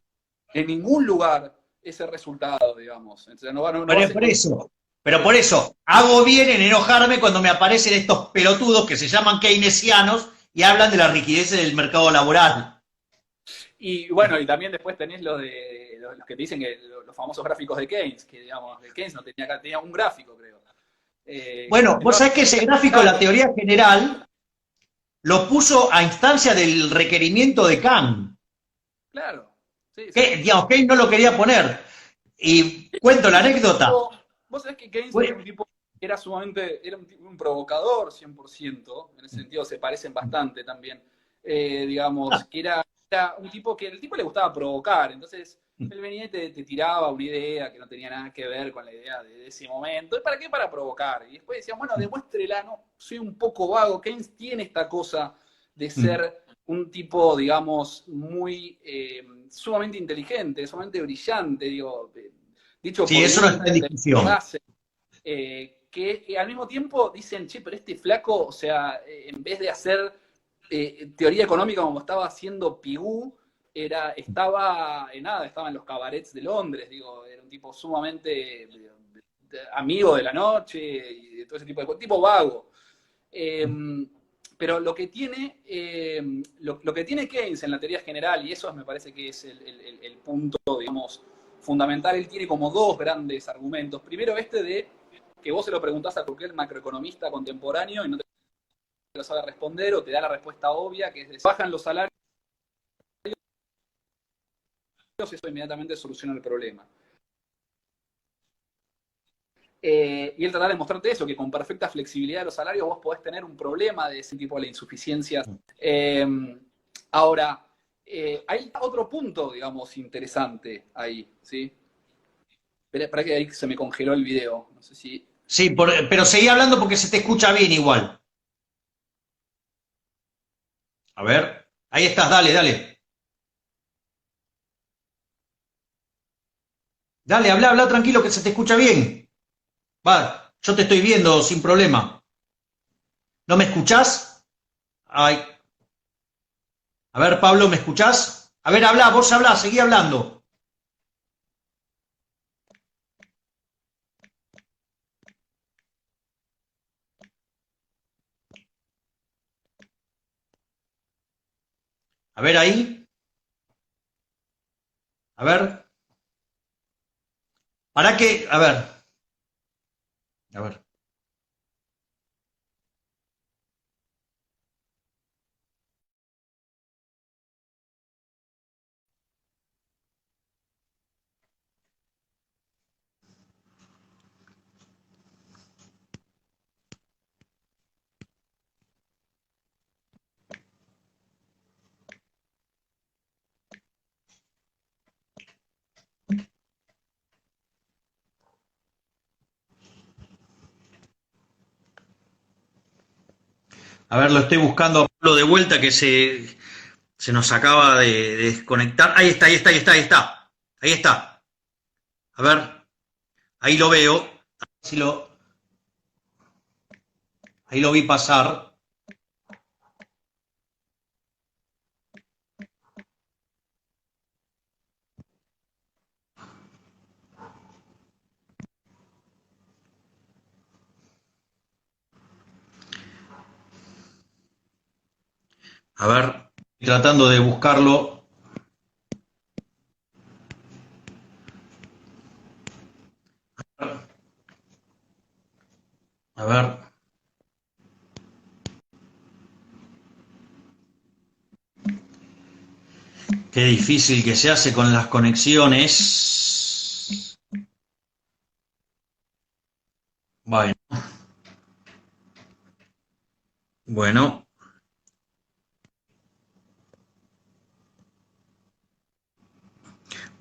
en ningún lugar ese resultado, digamos. Entonces, pero por eso, hago bien en enojarme cuando me aparecen estos pelotudos que se llaman keynesianos y hablan de la rigidez del mercado laboral. Y bueno, y también después tenés los que te dicen que los famosos gráficos de Keynes, que digamos, el Keynes no tenía un gráfico, creo. Bueno, vos sabés que ese gráfico de la teoría general lo puso a instancia del requerimiento de Kant. Claro. Sí, Digamos, Keynes no lo quería poner. Y cuento la anécdota. Vos sabés que Keynes era un tipo que era sumamente, era un provocador 100%, en ese sentido se parecen bastante también, digamos, que era un tipo que el tipo le gustaba provocar, entonces él venía y te tiraba una idea que no tenía nada que ver con la idea de ese momento. ¿Y para qué? Para provocar. Y después decían, bueno, demuéstrela, no, soy un poco vago. Keynes tiene esta cosa de ser un tipo, digamos, muy sumamente inteligente, sumamente brillante, digo, dicho sí, por eso no está en discusión. Que al mismo tiempo dicen, che, pero este flaco, o sea, en vez de hacer teoría económica como estaba haciendo Pigou, estaba en los cabarets de Londres, digo, era un tipo sumamente amigo de la noche y de todo ese tipo de cosas, tipo vago. Pero lo que tiene Keynes en la teoría general, y eso me parece que es el punto, digamos, fundamental, él tiene como 2 grandes argumentos. Primero de que vos se lo preguntás a cualquier macroeconomista contemporáneo y no te lo sabe responder, o te da la respuesta obvia, que es decir, bajan los salarios, eso inmediatamente soluciona el problema. Y él trata de mostrarte eso, que con perfecta flexibilidad de los salarios vos podés tener un problema de ese tipo de insuficiencias. Ahora, hay otro punto, digamos, interesante ahí, ¿sí? Espera que ahí se me congeló el video, no sé si... Sí, pero seguí hablando porque se te escucha bien igual. A ver, ahí estás, dale. Dale, habla tranquilo que se te escucha bien. Va, yo te estoy viendo sin problema. ¿No me escuchás? Ay. A ver, Pablo, ¿me escuchás? A ver, vos hablá, seguí hablando. A ver ahí. A ver. ¿Para qué? A ver. A ver. A ver, lo estoy buscando a Pablo de vuelta que se nos acaba de desconectar. Ahí está. Ahí está. A ver, ahí lo veo. Ahí lo vi pasar. A ver, tratando de buscarlo. A ver. Qué difícil que se hace con las conexiones. Bueno.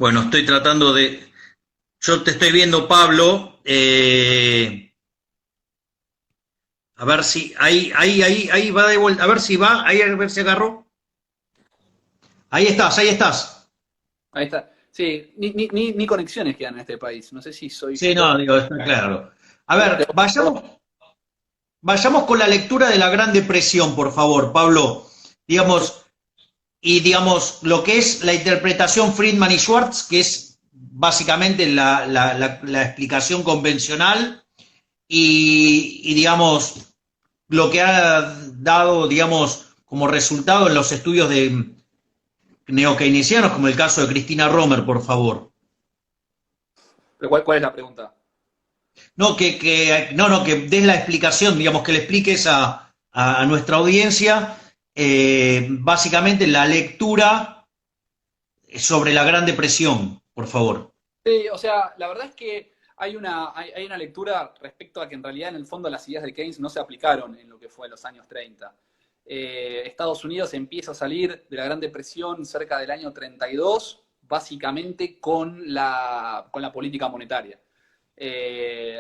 Bueno, estoy tratando de... Yo te estoy viendo, Pablo. A ver si... Ahí va de vuelta. A ver si va. Ahí a ver si agarró. Ahí estás. Ahí está. Sí, ni conexiones quedan en este país. No sé si soy Sí, yo. no, digo, está claro. A ver, vayamos con la lectura de la Gran Depresión, por favor, Pablo. Digamos, y digamos, lo que es la interpretación Friedman y Schwartz, que es básicamente la explicación convencional, y digamos, lo que ha dado, digamos, como resultado en los estudios de neokeynesianos, como el caso de Cristina Romer, por favor. Pero ¿cuál es la pregunta? No, que des la explicación, digamos, que le expliques a nuestra audiencia básicamente la lectura sobre la Gran Depresión, por favor. Sí, o sea, la verdad es que hay una lectura respecto a que en realidad en el fondo las ideas de Keynes no se aplicaron en lo que fue los años 30. Estados Unidos empieza a salir de la Gran Depresión cerca del año 32, básicamente con la política monetaria.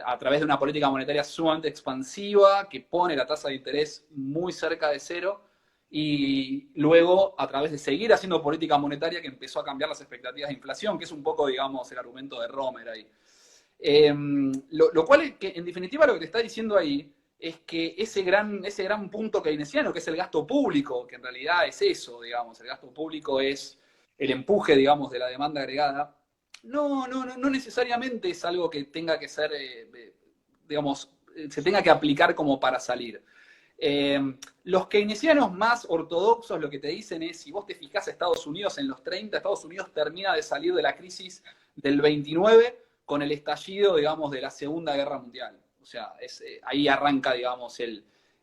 A través de una política monetaria sumamente expansiva que pone la tasa de interés muy cerca de cero y luego a través de seguir haciendo política monetaria que empezó a cambiar las expectativas de inflación, que es un poco, digamos, el argumento de Romer ahí. Lo cual es que, en definitiva, lo que te está diciendo ahí es que ese gran punto keynesiano, que es el gasto público, que en realidad es eso, digamos, el gasto público es el empuje, digamos, de la demanda agregada, no necesariamente es algo que tenga que ser, digamos, se tenga que aplicar como para salir. Los keynesianos más ortodoxos lo que te dicen es, si vos te fijás a Estados Unidos en los 30, Estados Unidos termina de salir de la crisis del 29 con el estallido, digamos, de la Segunda Guerra Mundial. O sea, ahí arranca, digamos,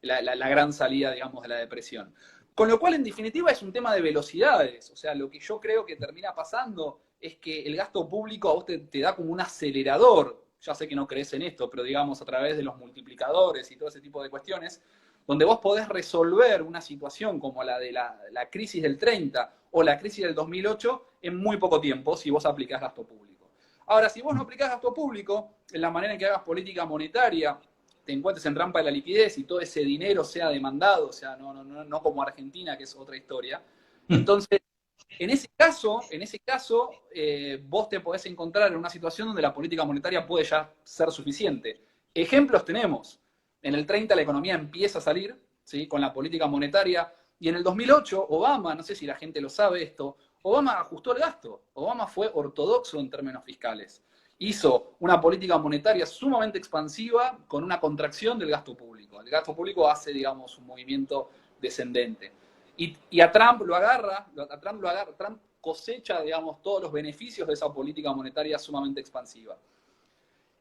la gran salida, digamos, de la depresión. Con lo cual, en definitiva, es un tema de velocidades. O sea, lo que yo creo que termina pasando es que el gasto público a vos te da como un acelerador. Ya sé que no crees en esto, pero digamos, a través de los multiplicadores y todo ese tipo de cuestiones, donde vos podés resolver una situación como la de la crisis del 30 o la crisis del 2008 en muy poco tiempo si vos aplicás gasto público. Ahora, si vos no aplicás gasto público, en la manera en que hagas política monetaria, te encuentres en trampa de la liquidez y todo ese dinero sea demandado, o sea, no como Argentina, que es otra historia. Entonces, en ese caso, vos te podés encontrar en una situación donde la política monetaria puede ya ser suficiente. Ejemplos tenemos. En el 30 la economía empieza a salir, ¿sí?, con la política monetaria, y en el 2008 Obama, no sé si la gente lo sabe esto, Obama ajustó el gasto. Obama fue ortodoxo en términos fiscales. Hizo una política monetaria sumamente expansiva con una contracción del gasto público. El gasto público hace, digamos, un movimiento descendente. Y a Trump lo agarra, Trump cosecha, digamos, todos los beneficios de esa política monetaria sumamente expansiva.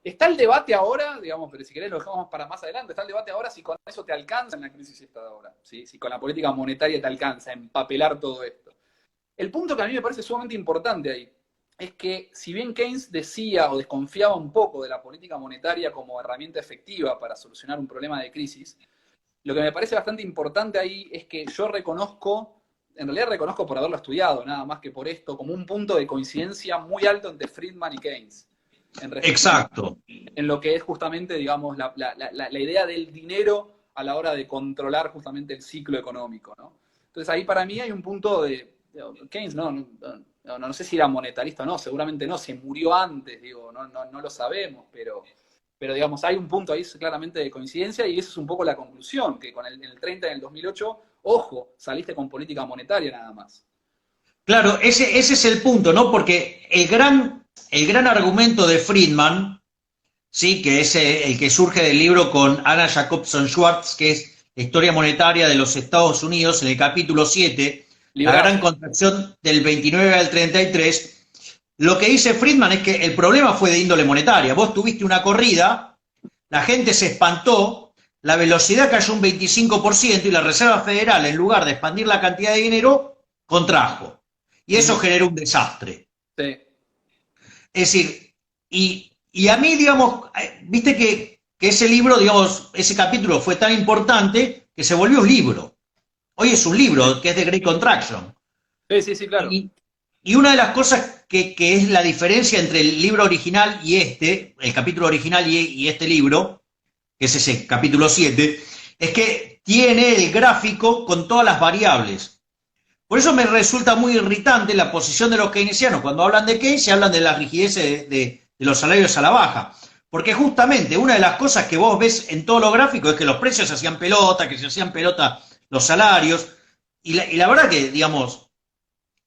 Está el debate ahora, digamos, pero si querés lo dejamos para más adelante, está el debate ahora si con eso te alcanza en la crisis esta de ahora, ¿sí? Si con la política monetaria te alcanza a empapelar todo esto. El punto que a mí me parece sumamente importante ahí es que si bien Keynes decía o desconfiaba un poco de la política monetaria como herramienta efectiva para solucionar un problema de crisis, lo que me parece bastante importante ahí es que yo reconozco, en realidad reconozco por haberlo estudiado, nada más que por esto, como un punto de coincidencia muy alto entre Friedman y Keynes. Exacto. En lo que es justamente, digamos, la idea del dinero a la hora de controlar justamente el ciclo económico, ¿no? Entonces ahí para mí hay un punto de Keynes, no sé si era monetarista o no, seguramente no, se murió antes, digo, no lo sabemos, pero digamos, hay un punto ahí claramente de coincidencia y eso es un poco la conclusión, que en el 30 y en el 2008, ojo, saliste con política monetaria nada más. Claro, ese es el punto, ¿no? Porque el gran argumento de Friedman, ¿sí?, que es el que surge del libro con Anna Jacobson Schwartz, que es la historia monetaria de los Estados Unidos, en el capítulo 7, la gran contracción del 29 al 33, lo que dice Friedman es que el problema fue de índole monetaria. Vos tuviste una corrida, la gente se espantó, la velocidad cayó un 25% y la Reserva Federal, en lugar de expandir la cantidad de dinero, contrajo. Y eso generó un desastre. Sí. Es decir, y a mí, digamos, viste que ese libro, digamos, ese capítulo fue tan importante que se volvió un libro. Hoy es un libro que es de Great Contraction. Sí, claro. Y una de las cosas que es la diferencia entre el libro original y el capítulo original y este libro, que es ese capítulo 7, es que tiene el gráfico con todas las variables. Por eso me resulta muy irritante la posición de los keynesianos. Cuando hablan de Keynes, se hablan de la rigidez de los salarios a la baja. Porque justamente una de las cosas que vos ves en todos los gráficos es que los precios se hacían pelota, que se hacían pelota los salarios. Y la verdad que, digamos,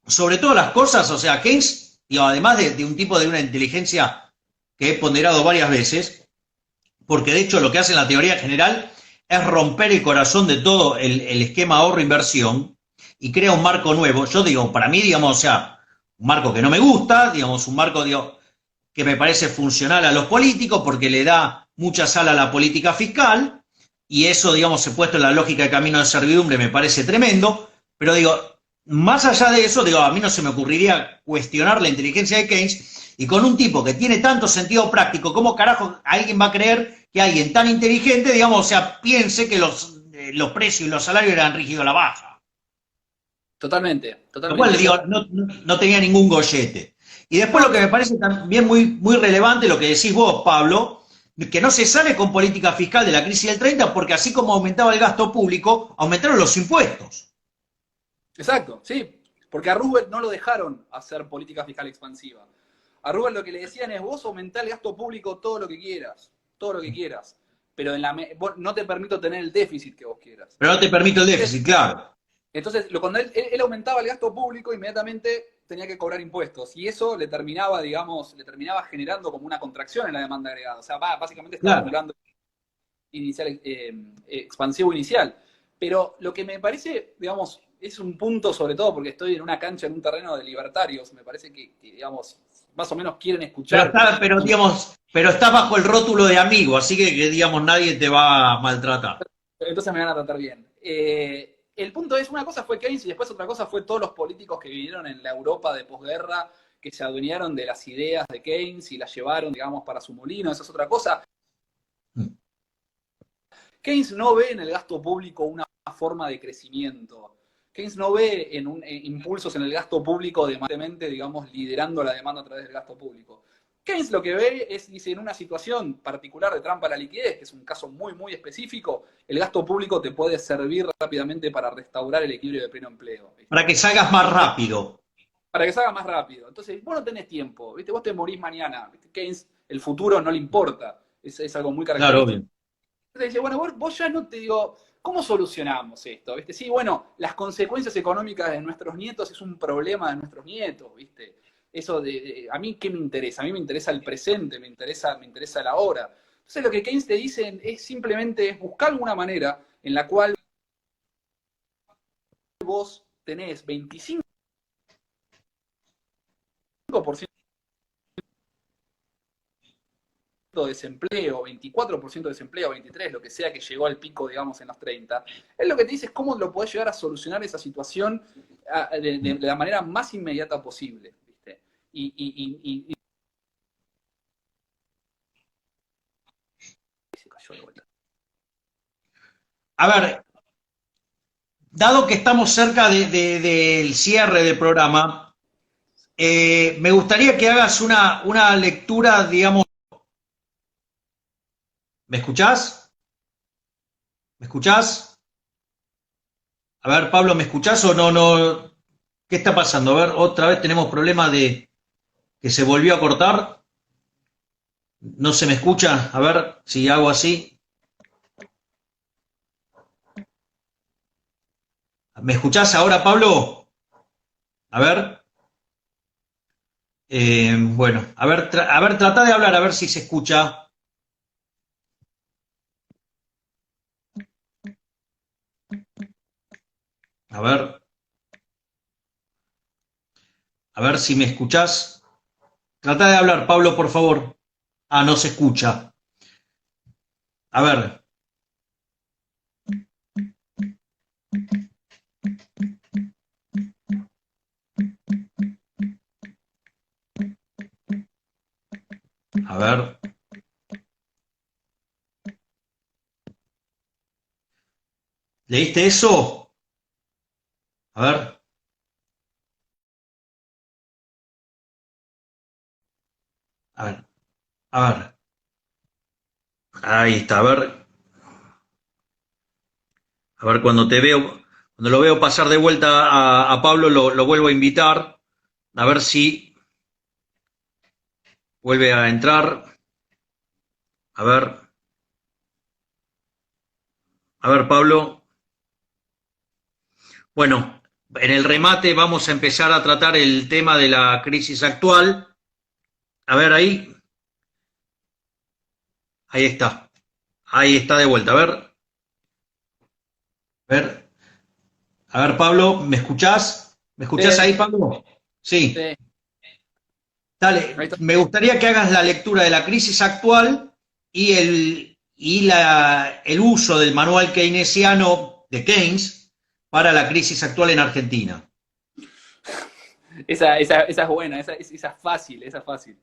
sobre todas las cosas, o sea, Keynes, digamos, además de un tipo de una inteligencia que he ponderado varias veces, porque de hecho lo que hace en la teoría general es romper el corazón de todo el esquema ahorro-inversión y crea un marco nuevo. Yo digo, para mí, digamos, o sea, un marco que no me gusta, digamos, un marco, digo, que me parece funcional a los políticos porque le da mucha sala a la política fiscal y eso, digamos, se puesto en la lógica de camino de servidumbre me parece tremendo, pero digo, más allá de eso, digo, a mí no se me ocurriría cuestionar la inteligencia de Keynes y con un tipo que tiene tanto sentido práctico, ¿cómo carajo alguien va a creer que alguien tan inteligente, digamos, o sea, piense que los precios y los salarios eran rígidos a la baja? Totalmente, Lo cual, totalmente. digo, no tenía ningún gollete. Y después lo que me parece también muy relevante, lo que decís vos, Pablo, que no se sale con política fiscal de la crisis del 30 porque así como aumentaba el gasto público, aumentaron los impuestos. Exacto, sí. Porque a Roosevelt no lo dejaron hacer política fiscal expansiva. A Roosevelt lo que le decían es, vos aumentá el gasto público todo lo que quieras, pero no te permito tener el déficit que vos quieras. Pero no te permito el déficit, claro. Entonces, cuando él aumentaba el gasto público, inmediatamente tenía que cobrar impuestos. Y eso le terminaba, digamos, le terminaba generando como una contracción en la demanda agregada. O sea, básicamente estaba Claro. anulando inicial, expansivo inicial. Pero lo que me parece, digamos, es un punto sobre todo porque estoy en una cancha, en un terreno de libertarios, me parece que digamos, más o menos quieren escuchar. Pero está bajo el rótulo de amigo, así que, digamos, nadie te va a maltratar. Entonces me van a tratar bien. El punto es, una cosa fue Keynes y después otra cosa fue todos los políticos que vinieron en la Europa de posguerra, que se adueñaron de las ideas de Keynes y las llevaron, digamos, para su molino, esa es otra cosa. Keynes no ve en el gasto público una forma de crecimiento. Keynes no ve en impulsos en el gasto público de digamos, liderando la demanda a través del gasto público. Keynes lo que ve es, dice, en una situación particular de trampa a la liquidez, que es un caso muy específico, el gasto público te puede servir rápidamente para restaurar el equilibrio de pleno empleo. ¿Viste? Para que salgas más rápido. Para que salga más rápido. Entonces, vos no tenés tiempo, ¿viste? Vos te morís mañana. ¿Viste? Keynes, el futuro no le importa. Es algo muy Claro, característico. obvio. Entonces dice, bueno, vos ya no te digo, ¿cómo solucionamos esto? ¿Viste? Sí, bueno, las consecuencias económicas de nuestros nietos es un problema de nuestros nietos, ¿viste? Eso a mí, ¿qué me interesa? A mí me interesa el presente, me interesa la hora. Entonces lo que Keynes te dice es simplemente buscar alguna manera en la cual vos tenés 25% de desempleo, 24% de desempleo, 23%, lo que sea que llegó al pico, digamos, en los 30, es lo que te dice es cómo lo podés llegar a solucionar esa situación de la manera más inmediata posible, ¿viste? Y se cayó de vuelta. A ver, dado que estamos cerca del cierre del programa, me gustaría que hagas una lectura, digamos. ¿Me escuchás? ¿Me escuchás? A ver, Pablo, ¿me escuchás o no? ¿Qué está pasando? A ver, otra vez tenemos problemas de que se volvió a cortar. ¿No se me escucha? A ver si hago así. ¿Me escuchás ahora, Pablo? A ver. Bueno, a ver, trata de hablar, a ver si se escucha. A ver. A ver si me escuchás. Trata de hablar, Pablo, por favor. Ah, no se escucha. A ver. A ver. ¿Leíste eso? A ver. A ver. A ver. Ahí está, a ver. A ver, cuando te veo. Cuando lo veo pasar de vuelta a Pablo, lo vuelvo a invitar, a ver si vuelve a entrar. A ver, Pablo. Bueno, en el remate vamos a empezar a tratar el tema de la crisis actual. A ver, ahí está. Ahí está de vuelta. A ver, Pablo, ¿me escuchás? ¿Me escuchás ahí, Pablo? Sí. Sí. Dale, me gustaría que hagas la lectura de la crisis actual y el uso del manual keynesiano de Keynes para la crisis actual en Argentina. Esa es buena, esa es fácil, esa es fácil.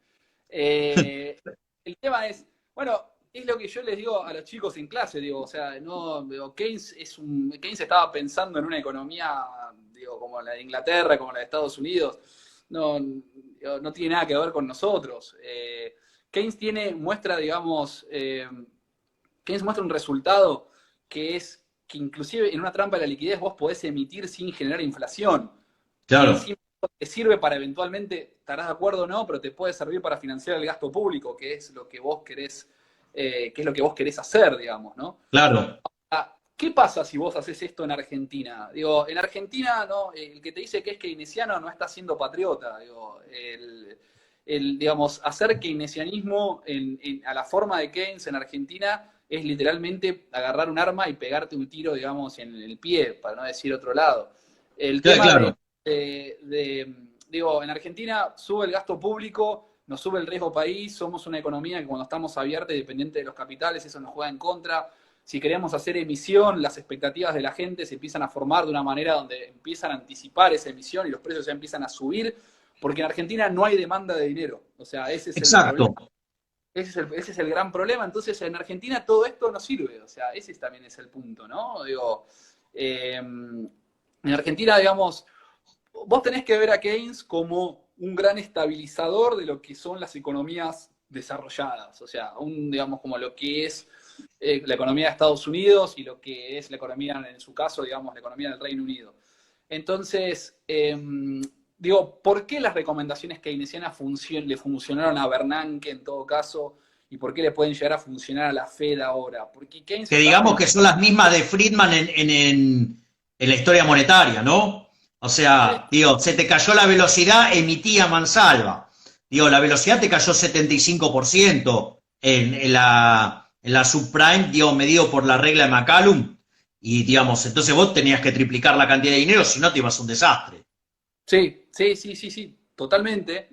El tema es, bueno, es lo que yo les digo a los chicos en clase, digo, o sea, no, digo, Keynes estaba pensando en una economía, digo, como la de Inglaterra, como la de Estados Unidos, no tiene nada que ver con nosotros. Keynes muestra, digamos, Keynes muestra un resultado que es que inclusive en una trampa de la liquidez vos podés emitir sin generar inflación. Claro. Y te sirve para eventualmente, estarás de acuerdo o no, pero te puede servir para financiar el gasto público, que es lo que vos querés, hacer, digamos, ¿no? Claro. ¿Qué pasa si vos haces esto en Argentina? Digo, en Argentina, ¿no? El que te dice que es keynesiano no está siendo patriota. Digo, digamos, hacer keynesianismo a la forma de Keynes en Argentina es literalmente agarrar un arma y pegarte un tiro, digamos, en el pie, para no decir otro lado. El tema claro. digo, en Argentina sube el gasto público, nos sube el riesgo país, somos una economía que cuando estamos abierta y dependiente de los capitales, eso nos juega en contra. Si queremos hacer emisión, las expectativas de la gente se empiezan a formar de una manera donde empiezan a anticipar esa emisión y los precios ya empiezan a subir, porque en Argentina no hay demanda de dinero. O sea, ese es el problema. Ese es el gran problema. Entonces, en Argentina todo esto no sirve. O sea, ese también es el punto, ¿no? Digo, en Argentina, digamos, vos tenés que ver a Keynes como un gran estabilizador de lo que son las economías desarrolladas. O sea, digamos, como lo que es la economía de Estados Unidos y lo que es la economía, en su caso, digamos, la economía del Reino Unido. Entonces, digo, ¿por qué las recomendaciones keynesianas le funcionaron a Bernanke en todo caso? ¿Y por qué le pueden llegar a funcionar a la Fed ahora? Porque Keynes que digamos que son las mismas de Friedman en la historia monetaria, ¿no? O sea, digo, se te cayó la velocidad, emitía mansalva. Digo, la velocidad te cayó 75% en la subprime, digo, medido por la regla de McCallum. Y, digamos, entonces vos tenías que triplicar la cantidad de dinero, si no te ibas a un desastre. Sí, totalmente.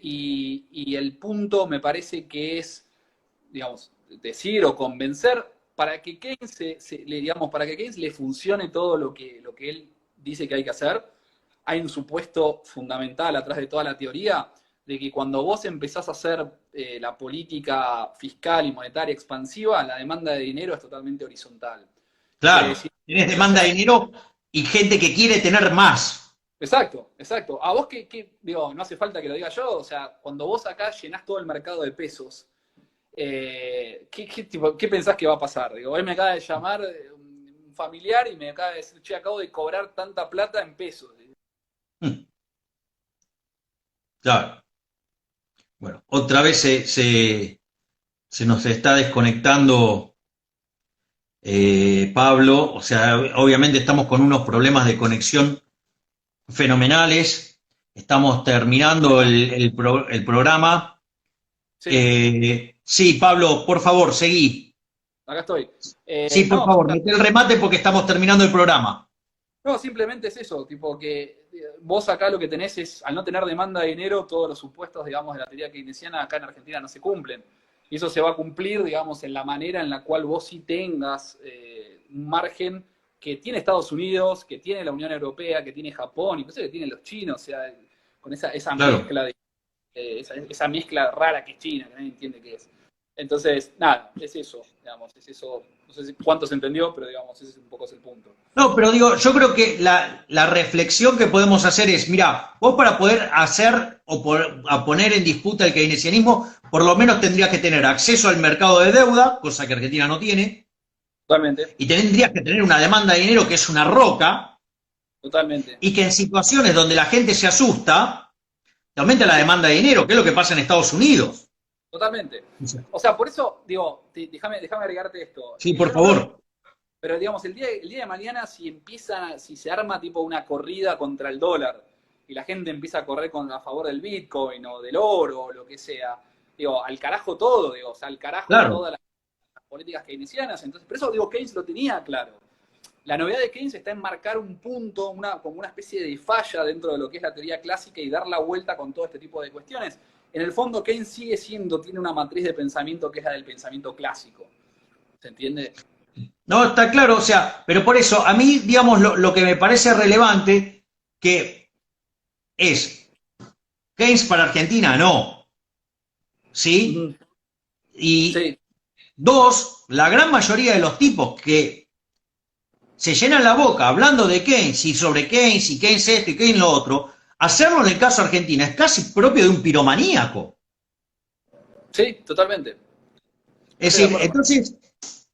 Y el punto me parece que es, digamos, decir o convencer para que Keynes le funcione todo lo que él dice que hay que hacer. Hay un supuesto fundamental atrás de toda la teoría de que cuando vos empezás a hacer la política fiscal y monetaria expansiva, la demanda de dinero es totalmente horizontal. Claro, tienes demanda de dinero y gente que quiere tener más. Exacto. A vos digo, no hace falta que lo diga yo, o sea, cuando vos acá llenás todo el mercado de pesos, ¿qué pensás que va a pasar? Digo, hoy me acaba de llamar un familiar y me acaba de decir, che, acabo de cobrar tanta plata en pesos. Claro. Bueno, otra vez se nos está desconectando Pablo, o sea, obviamente estamos con unos problemas de conexión fenomenales, estamos terminando el programa. Sí, Pablo, por favor, seguí. Acá estoy. Sí, por favor, mete el remate porque estamos terminando el programa. No, simplemente es eso, tipo que vos acá lo que tenés es, al no tener demanda de dinero, todos los supuestos, digamos, de la teoría keynesiana acá en Argentina no se cumplen. Y eso se va a cumplir, digamos, en la manera en la cual vos sí tengas un margen que tiene Estados Unidos, que tiene la Unión Europea, que tiene Japón, incluso que tienen los chinos, o sea, con esa claro. mezcla esa mezcla rara que es China, que nadie entiende qué es. Entonces, nada, es eso, digamos, no sé cuánto se entendió, pero digamos, ese es un poco el punto. No, pero digo, yo creo que la reflexión que podemos hacer es, mira, vos para poder hacer a poner en disputa el keynesianismo, por lo menos tendrías que tener acceso al mercado de deuda, cosa que Argentina no tiene, Totalmente, y tendrías que tener una demanda de dinero que es una roca, totalmente. y que en situaciones donde la gente se asusta, te aumenta la demanda de dinero, que es lo que pasa en Estados Unidos. Totalmente. O sea, por eso, digo, déjame agregarte esto. Sí, Yo por no creo, favor. pero digamos, el día de mañana, si se arma tipo una corrida contra el dólar y la gente empieza a correr a favor del Bitcoin o del oro o lo que sea, digo, al carajo todo, digo, o sea, al carajo Claro. todas las políticas keynesianas. Entonces, por eso digo, Keynes lo tenía claro. La novedad de Keynes está en marcar un punto, como una especie de falla dentro de lo que es la teoría clásica y dar la vuelta con todo este tipo de cuestiones. En el fondo, Keynes tiene una matriz de pensamiento que es la del pensamiento clásico. ¿Se entiende? No, está claro, o sea, pero por eso, a mí, digamos, lo que me parece relevante, que es Keynes para Argentina, no, ¿sí? Ujú. Y Sí. dos, la gran mayoría de los tipos que se llenan la boca hablando de Keynes y sobre Keynes y Keynes esto y Keynes lo otro, hacerlo en el caso Argentina es casi propio de un piromaníaco. Sí, totalmente. Es Estoy de decir, acuerdo con eso. entonces,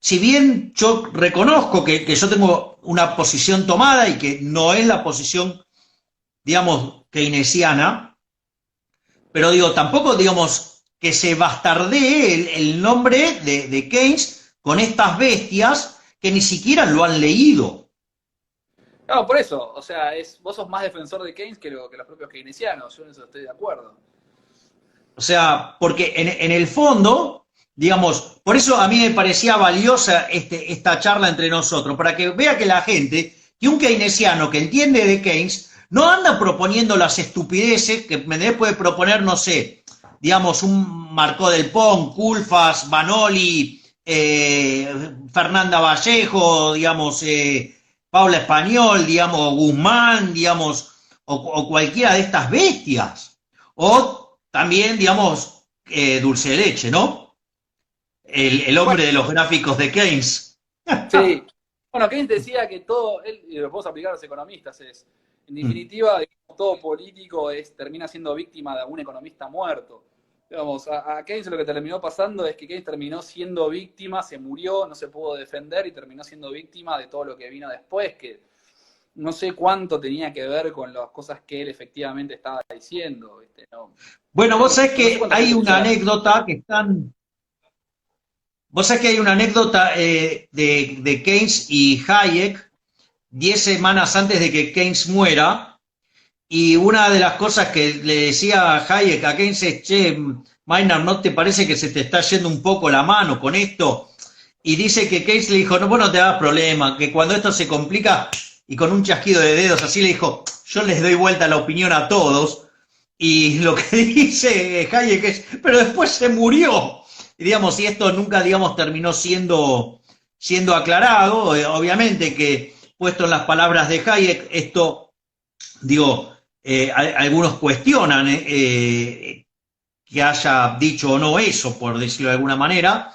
si bien yo reconozco que yo tengo una posición tomada y que no es la posición, digamos, keynesiana, pero digo, tampoco, digamos, que se bastardee el nombre de Keynes con estas bestias que ni siquiera lo han leído. No, por eso, o sea, vos sos más defensor de Keynes que los propios keynesianos, yo en eso estoy de acuerdo. O sea, porque en el fondo, digamos, por eso a mí me parecía valiosa esta charla entre nosotros, para que vea que la gente, que un keynesiano que entiende de Keynes, no anda proponiendo las estupideces que me puede proponer, no sé, digamos, un Marcó del Pont, Culfas, Banoli, Fernanda Vallejo, digamos, Paula Español, digamos, Guzmán, digamos, o cualquiera de estas bestias. O también, digamos, dulce de leche, ¿no? El Bueno, hombre de los gráficos de Keynes. sí. Bueno, Keynes decía que todo, y lo podemos aplicar a los economistas, en definitiva, digamos, todo político termina siendo víctima de algún economista muerto. Digamos, a Keynes lo que terminó pasando es que Keynes terminó siendo víctima, se murió, no se pudo defender y terminó siendo víctima de todo lo que vino después, que no sé cuánto tenía que ver con las cosas que él efectivamente estaba diciendo. ¿Viste? No, Bueno, vos sabés no sé que cuánta hay gente puso una la... anécdota que están. Vos sabés que hay una anécdota de Keynes y Hayek 10 semanas antes de que Keynes muera. Y una de las cosas que le decía a Hayek a Keynes es, che, Maynard, ¿no te parece que se te está yendo un poco la mano con esto? Y dice que Keynes le dijo, no, vos no te hagas problema, que cuando esto se complica, y con un chasquido de dedos así le dijo, yo les doy vuelta la opinión a todos. Y lo que dice Hayek es, pero después se murió. Y digamos, y esto nunca, digamos, terminó siendo aclarado. Obviamente que, puesto en las palabras de Hayek, esto, digo, algunos cuestionan que haya dicho o no eso, por decirlo de alguna manera,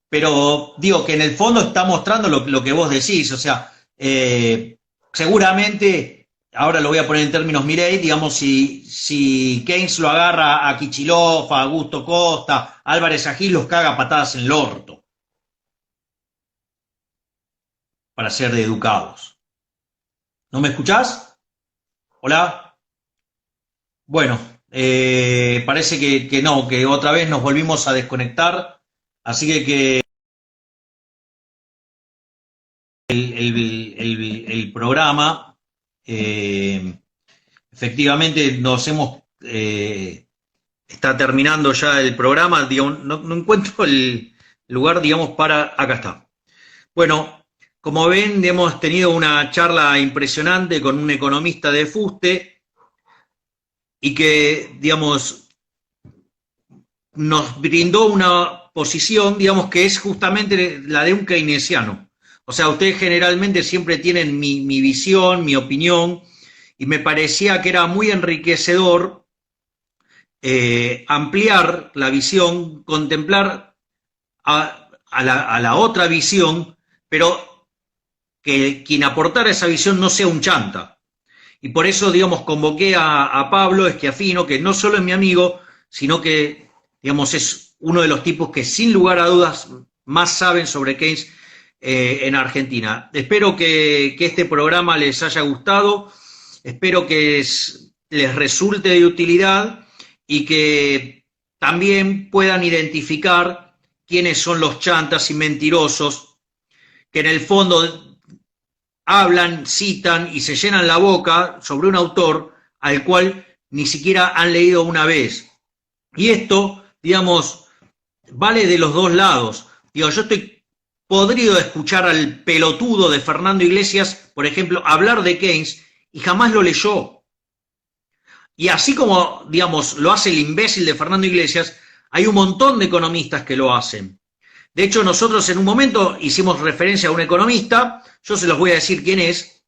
pero digo que en el fondo está mostrando lo que vos decís, o sea, seguramente, ahora lo voy a poner en términos Milei, digamos, si Keynes lo agarra a Kicillof, a Augusto Costa, a Álvarez Agil, los caga patadas en el orto, para ser educados. ¿No me escuchás? ¿Hola? Bueno, parece que no, que otra vez nos volvimos a desconectar, así que el programa, efectivamente está terminando ya el programa, digamos, no encuentro el lugar, digamos, acá está. Bueno, como ven, hemos tenido una charla impresionante con un economista de fuste y que, digamos, nos brindó una posición, digamos, que es justamente la de un keynesiano. O sea, ustedes generalmente siempre tienen mi visión, mi opinión, y me parecía que era muy enriquecedor ampliar la visión, contemplar a la otra visión, pero que quien aportara esa visión no sea un chanta. Y por eso, digamos, convoqué a Pablo Schiaffino, que no solo es mi amigo, sino que, digamos, es uno de los tipos que sin lugar a dudas más saben sobre Keynes en Argentina. Espero que este programa les haya gustado, espero que les resulte de utilidad y que también puedan identificar quiénes son los chantas y mentirosos que en el fondo hablan, citan y se llenan la boca sobre un autor al cual ni siquiera han leído una vez. Y esto, digamos, vale de los dos lados. Digo, yo estoy podrido de escuchar al pelotudo de Fernando Iglesias, por ejemplo, hablar de Keynes y jamás lo leyó. Y así como, digamos, lo hace el imbécil de Fernando Iglesias, hay un montón de economistas que lo hacen. De hecho, nosotros en un momento hicimos referencia a un economista, yo se los voy a decir quién es.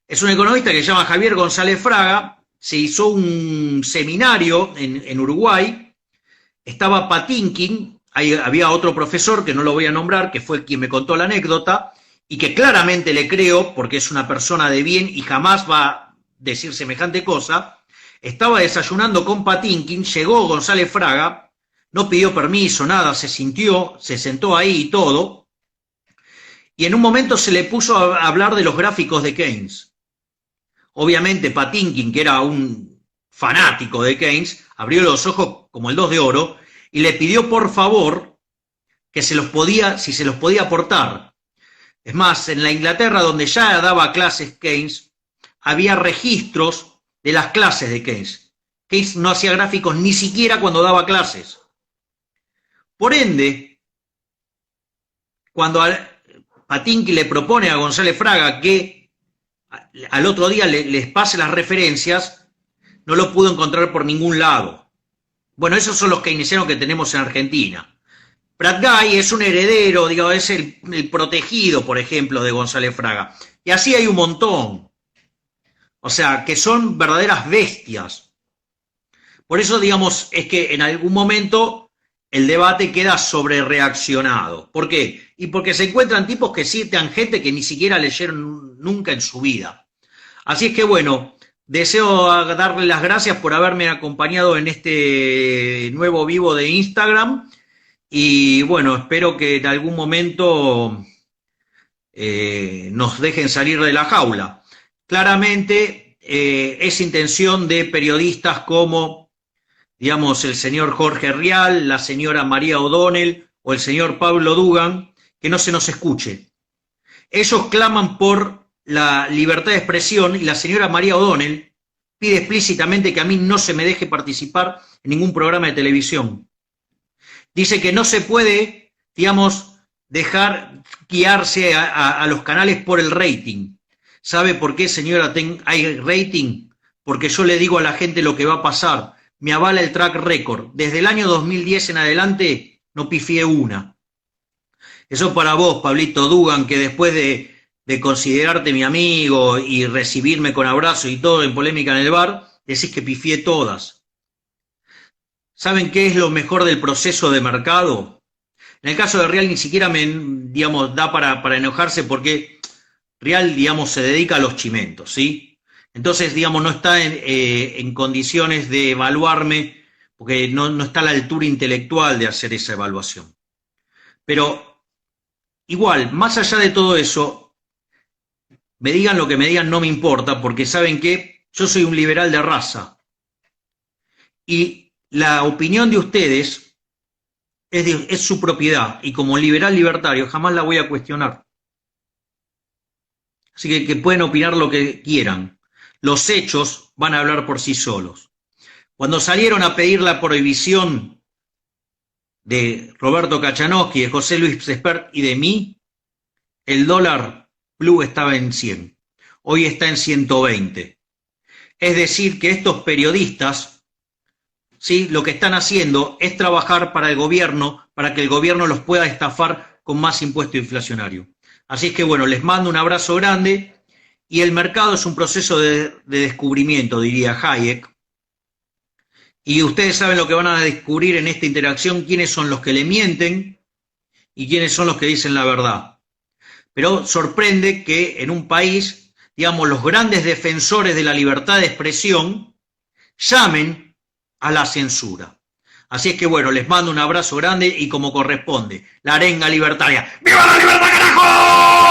Es un economista que se llama Javier González Fraga, se hizo un seminario en Uruguay, estaba Patinkin, había otro profesor que no lo voy a nombrar, que fue quien me contó la anécdota, y que claramente le creo, porque es una persona de bien y jamás va a decir semejante cosa. Estaba desayunando con Patinkin, llegó González Fraga, no pidió permiso, nada, se sentó ahí y todo, y en un momento se le puso a hablar de los gráficos de Keynes. Obviamente Patinkin, que era un fanático de Keynes, abrió los ojos como el 2 de oro y le pidió por favor que si se los podía aportar. Es más, en la Inglaterra, donde ya daba clases Keynes, había registros de las clases de Keynes. Keynes no hacía gráficos ni siquiera cuando daba clases. Por ende, cuando Patinkin le propone a González Fraga que al otro día les pase las referencias, no lo pudo encontrar por ningún lado. Bueno, esos son los keynesianos que tenemos en Argentina. Prat Guy es un heredero, digamos, es el protegido, por ejemplo, de González Fraga. Y así hay un montón. O sea, que son verdaderas bestias. Por eso, digamos, es que en algún momento el debate queda sobrereaccionado. ¿Por qué? Y porque se encuentran tipos que citan gente que ni siquiera leyeron nunca en su vida. Así es que, bueno, deseo darle las gracias por haberme acompañado en este nuevo vivo de Instagram. Y, bueno, espero que en algún momento nos dejen salir de la jaula. Claramente es intención de periodistas como, digamos, el señor Jorge Rial, la señora María O'Donnell o el señor Pablo Dugan, que no se nos escuche. Ellos claman por la libertad de expresión y la señora María O'Donnell pide explícitamente que a mí no se me deje participar en ningún programa de televisión. Dice que no se puede, digamos, dejar guiarse a los canales por el rating. ¿Sabe por qué, señora, hay rating? Porque yo le digo a la gente lo que va a pasar. Me avala el track record. Desde el año 2010 en adelante no pifié una. Eso para vos, Pablito Dugan, que después de considerarte mi amigo y recibirme con abrazo y todo en Polémica en el Bar, decís que pifié todas. ¿Saben qué es lo mejor del proceso de mercado? En el caso de Rial ni siquiera digamos, da para enojarse porque Rial, digamos, se dedica a los chimentos, ¿sí? Entonces, digamos, no está en condiciones de evaluarme porque no está a la altura intelectual de hacer esa evaluación. Pero igual, más allá de todo eso, me digan lo que me digan, no me importa, porque saben que yo soy un liberal de raza. Y la opinión de ustedes es su propiedad, y como liberal libertario jamás la voy a cuestionar. Así que pueden opinar lo que quieran. Los hechos van a hablar por sí solos. Cuando salieron a pedir la prohibición de Roberto Kachanowski, de José Luis Espert y de mí, el dólar blue estaba en 100. Hoy está en 120. Es decir, que estos periodistas, ¿sí?, lo que están haciendo es trabajar para el gobierno, para que el gobierno los pueda estafar con más impuesto inflacionario. Así es que, bueno, les mando un abrazo grande. Y el mercado es un proceso de descubrimiento, diría Hayek. Y ustedes saben lo que van a descubrir en esta interacción, quiénes son los que le mienten y quiénes son los que dicen la verdad. Pero sorprende que en un país, digamos, los grandes defensores de la libertad de expresión llamen a la censura. Así es que bueno, les mando un abrazo grande y como corresponde, la arenga libertaria. ¡Viva la libertad, carajo!